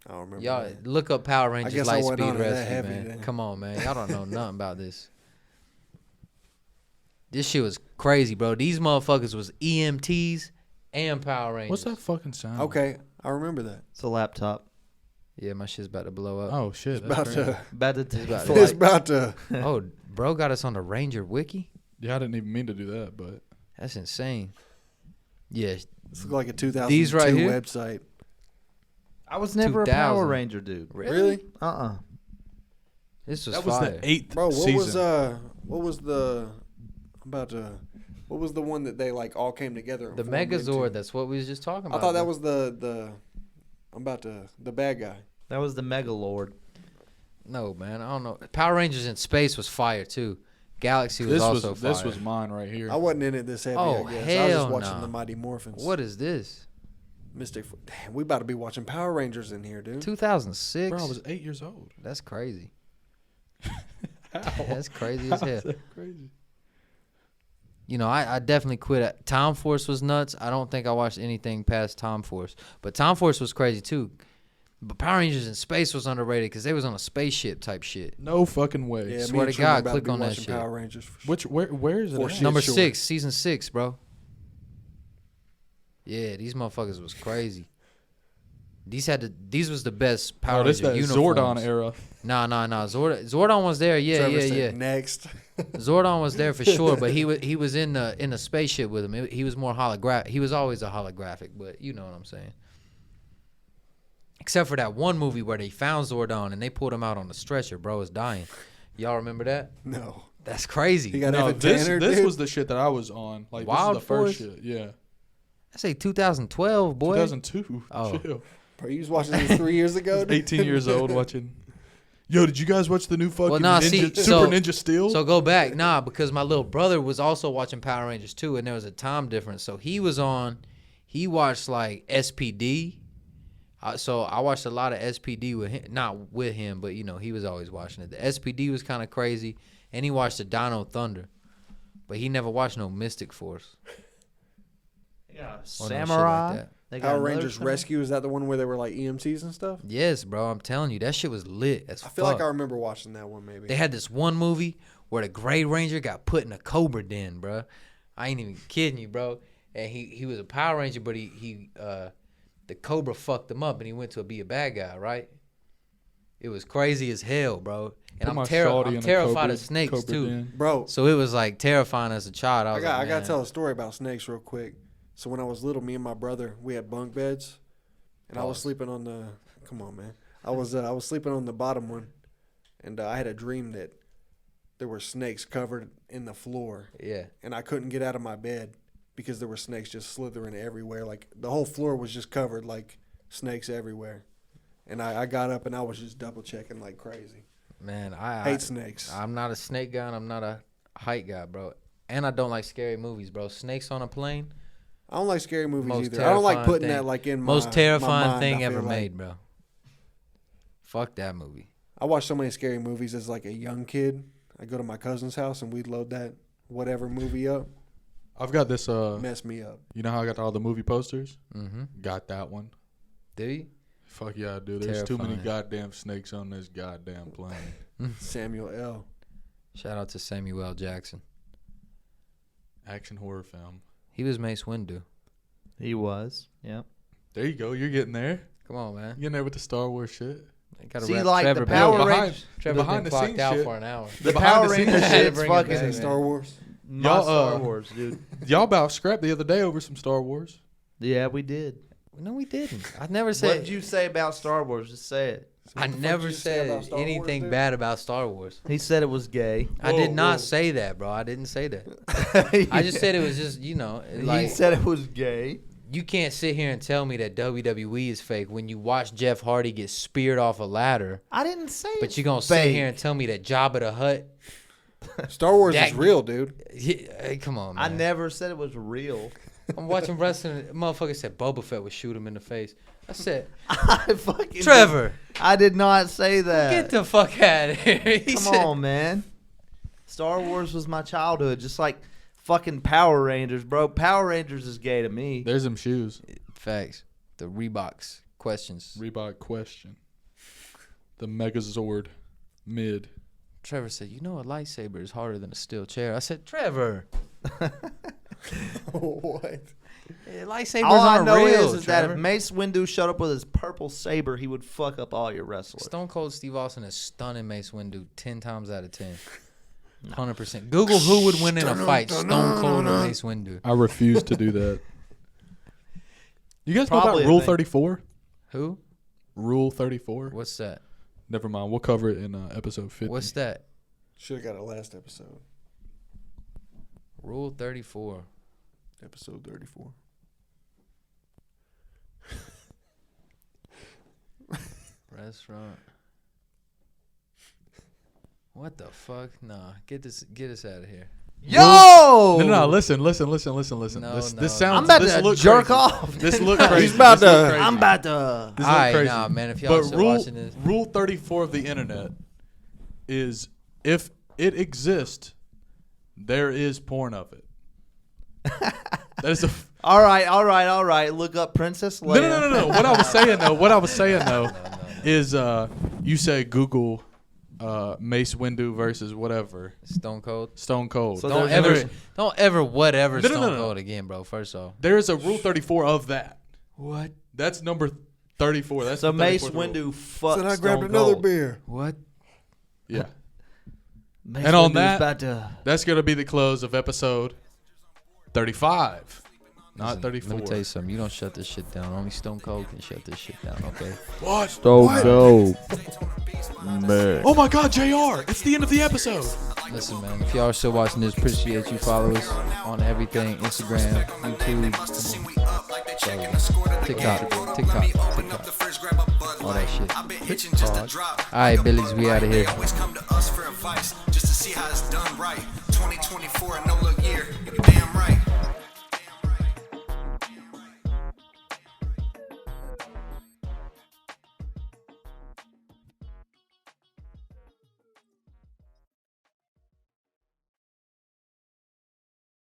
I don't remember. Y'all that. look up Power Rangers guess I wasn't Lightspeed on it that Rescue, heavy man. then. Come on, man. Y'all don't know nothing about this. This shit was crazy, bro. These motherfuckers was EMTs and Power Rangers. What's that fucking sound? Okay, I remember that. It's a laptop. Yeah, my shit's about to blow up. Oh shit. It's about that's crazy. to. About to take about- flight. It's about to. Oh, bro got us on the Ranger Wiki? Yeah, I didn't even mean to do that, but That's insane. Yeah, It's like a 2002 These right here? website. I was never a Power 2000. Ranger dude. Really? This was that was fire. the 8th Bro, season. what was the what was the one that they like all came together? and The formed into? Megazord, that's what we was just talking I about. thought that bro. was the bad guy. That was the Mega Lord. No, man, I don't know. Power Rangers in Space was fire, too. Galaxy was This also was fire. this was mine right here. I wasn't in it this heavy. Oh, I guess. I was hell just watching no. the Mighty Morphins. What is this? Mystic? Damn, we about to be watching Power Rangers in here, dude. 2006? Bro, I was 8 years old. That's crazy. How? That's crazy as How hell. is that crazy? I definitely quit. Tom Force was nuts. I don't think I watched anything past Tom Force. But Tom Force was crazy, too. But Power Rangers in Space was underrated because they was on a spaceship type shit. No fucking way. Yeah, me Swear and to Truman God, about click be on that watching shit. Power Rangers. For Which where is it? For at? shit. Number sure. 6, season 6, bro. Yeah, these motherfuckers was crazy. These was the best Power Oh, this Ranger that uniforms. Zordon era. Nah. Zordon was there. Yeah, Trevor yeah, said yeah. Next. Zordon was there for sure, but he was in the spaceship with him. He was more holographic. He was always a holographic, but you know what I'm saying. Except for that one movie where they found Zordon and they pulled him out on the stretcher. Bro was dying. Y'all remember that? No. That's crazy. He got No, Evan this Tanner, this dude. was the shit that I was on. Like Wild this is the first Force? shit. Yeah. I say 2012, boy. 2002. Oh. Chill. Bro, you was watching this 3 years ago? dude? 18 years old watching. Yo, did you guys watch the new fucking nah, Ninja, see, Super so- Ninja Steel? So go back. Nah, because my little brother was also watching Power Rangers too, and there was a time difference. So he watched like SPD. So I watched a lot of SPD with him, not with him, but you know, he was always watching it. The SPD was kind of crazy, and he watched the Dino Thunder, but he never watched no Mystic Force. Yeah, or no shit Samurai. like that. They got Power another Rangers show? Rescue, is that the one where they were like EMTs and stuff? Yes, bro, I'm telling you, that shit was lit as I fuck. feel like I remember watching that one maybe. They had this one movie where the Gray Ranger got put in a Cobra den, bro. I ain't even kidding you, bro. And he was a Power Ranger, but the Cobra fucked him up and he went to be a bad guy, right? It was crazy as hell, bro. And Put my I'm shawty in a terrified Cobra- of snakes Cobra too. den. Bro, So it was like terrifying as a child. I I was got like, to man. tell a story about snakes real quick. So when I was little, me and my brother, we had bunk beds. And I was Pause. sleeping on the come on, man. I was sleeping on the bottom one, and I had a dream that there were snakes covered in the floor, Yeah. and I couldn't get out of my bed because there were snakes just slithering everywhere. Like the whole floor was just covered like snakes everywhere. And I got up and I was just double checking like crazy. Man, I Hate snakes. I'm not a snake guy and I'm not a height guy, bro. And I don't like scary movies, bro. Snakes on a plane. I don't like scary movies Most either. I don't like terrifying putting thing- that like in Most my terrifying mind, thing I feel ever like. made, bro. Fuck that movie. I watched so many scary movies as like a young kid. I go to my cousin's house and we'd load that whatever movie up. I've got this. Mess me up. You know how I got all the movie posters? Mm-hmm. Got that one. Do you? Fuck yeah, dude. There's too many Terrifying. goddamn snakes on this goddamn plane. Samuel L. Shout out to Samuel L. Jackson. Action horror film. He was Mace Windu. He was. Yep. There you go. You're getting there. Come on, man. You getting there with the Star Wars shit. I gotta See, wrap like Trevor the back. Power behind- Rangers. Trevor's behind been the clocked scenes out shit. for an hour. The behind Power the scenes Rangers shit. shit's Bring it fucking back, man. Star Wars. my Y'all, Star Wars, dude. Y'all about scrapped the other day over some Star Wars. Yeah, we did. No, we didn't. I never What said. did you say about Star Wars? Just say it. I What the fuck never did you say about said Star Wars, anything dude? bad about Star Wars. He said it was gay. I did Whoa, not whoa. say that, bro. I didn't say that. I just said it was just, He like said it was gay. you can't sit here and tell me that WWE is fake when you watch Jeff Hardy get speared off a ladder. I didn't say it. But you're going to sit here and tell me that Jabba the Hutt. Star Wars That- is real, dude. Hey, come on, man. I never said it was real. I'm watching wrestling. Motherfucker said Boba Fett would shoot him in the face. I said, I fucking Trevor, I did not say that. get the fuck out of here. He Come said, on, man. Star Wars was my childhood, just like fucking Power Rangers, bro. Power Rangers is gay to me. There's them shoes. Facts. The Reeboks questions. Reebok question. The Megazord mid. Trevor said, you know a lightsaber is harder than a steel chair. I said, Trevor, What? lightsabers All I aren't know real, is that if Trevor. Mace Windu showed up with his purple saber, he would fuck up all your wrestlers. Stone Cold Steve Austin is stunning Mace Windu 10 times out of 10. 100%. Google who would win in a fight, Stone Cold or Mace Windu. I refuse to do that. You guys know Probably about Rule a thing. 34? Who? Rule 34? What's that? Never mind. We'll cover it in episode 50. What's that? Should have got it last episode. Rule 34. Episode 34. Restaurant. What the fuck? Nah, get us out of here. Yo! No, listen. No, this no, sounds. I'm about this to look jerk crazy. off. This look crazy. He's about This look to- crazy. I'm about to. This All look right, crazy. nah, man. If y'all But still rule watching this, rule 34 of the internet is if it exists, there is porn of it. That is a. All right. Look up Princess Leia. No. What I was saying though, is you say Google Mace Windu versus whatever Stone Cold. Stone Cold. So Don't there's- ever whatever No, Stone no. Cold again, bro. First off, There is a Rule 34 of that. what? That's number 34. That's So the Mace 34th rule. Windu fucked Then I Stone grabbed another Cold. beer. What? Yeah, Mace And on Windu's that- about to. that's gonna be the close of episode 35, not Listen, 34. Let me tell you something. You don't shut this shit down. Only Stone Cold can shut this shit down. Okay. What? Stone Cold. Man. Oh my God, JR! It's the end of the episode. Listen, man. If y'all are still watching this, appreciate you. Follow us on everything: Instagram, YouTube, TikTok, all that shit. All right, Billies, we out of here. Always come to us for advice just to see how it's done right. 2024, no look year.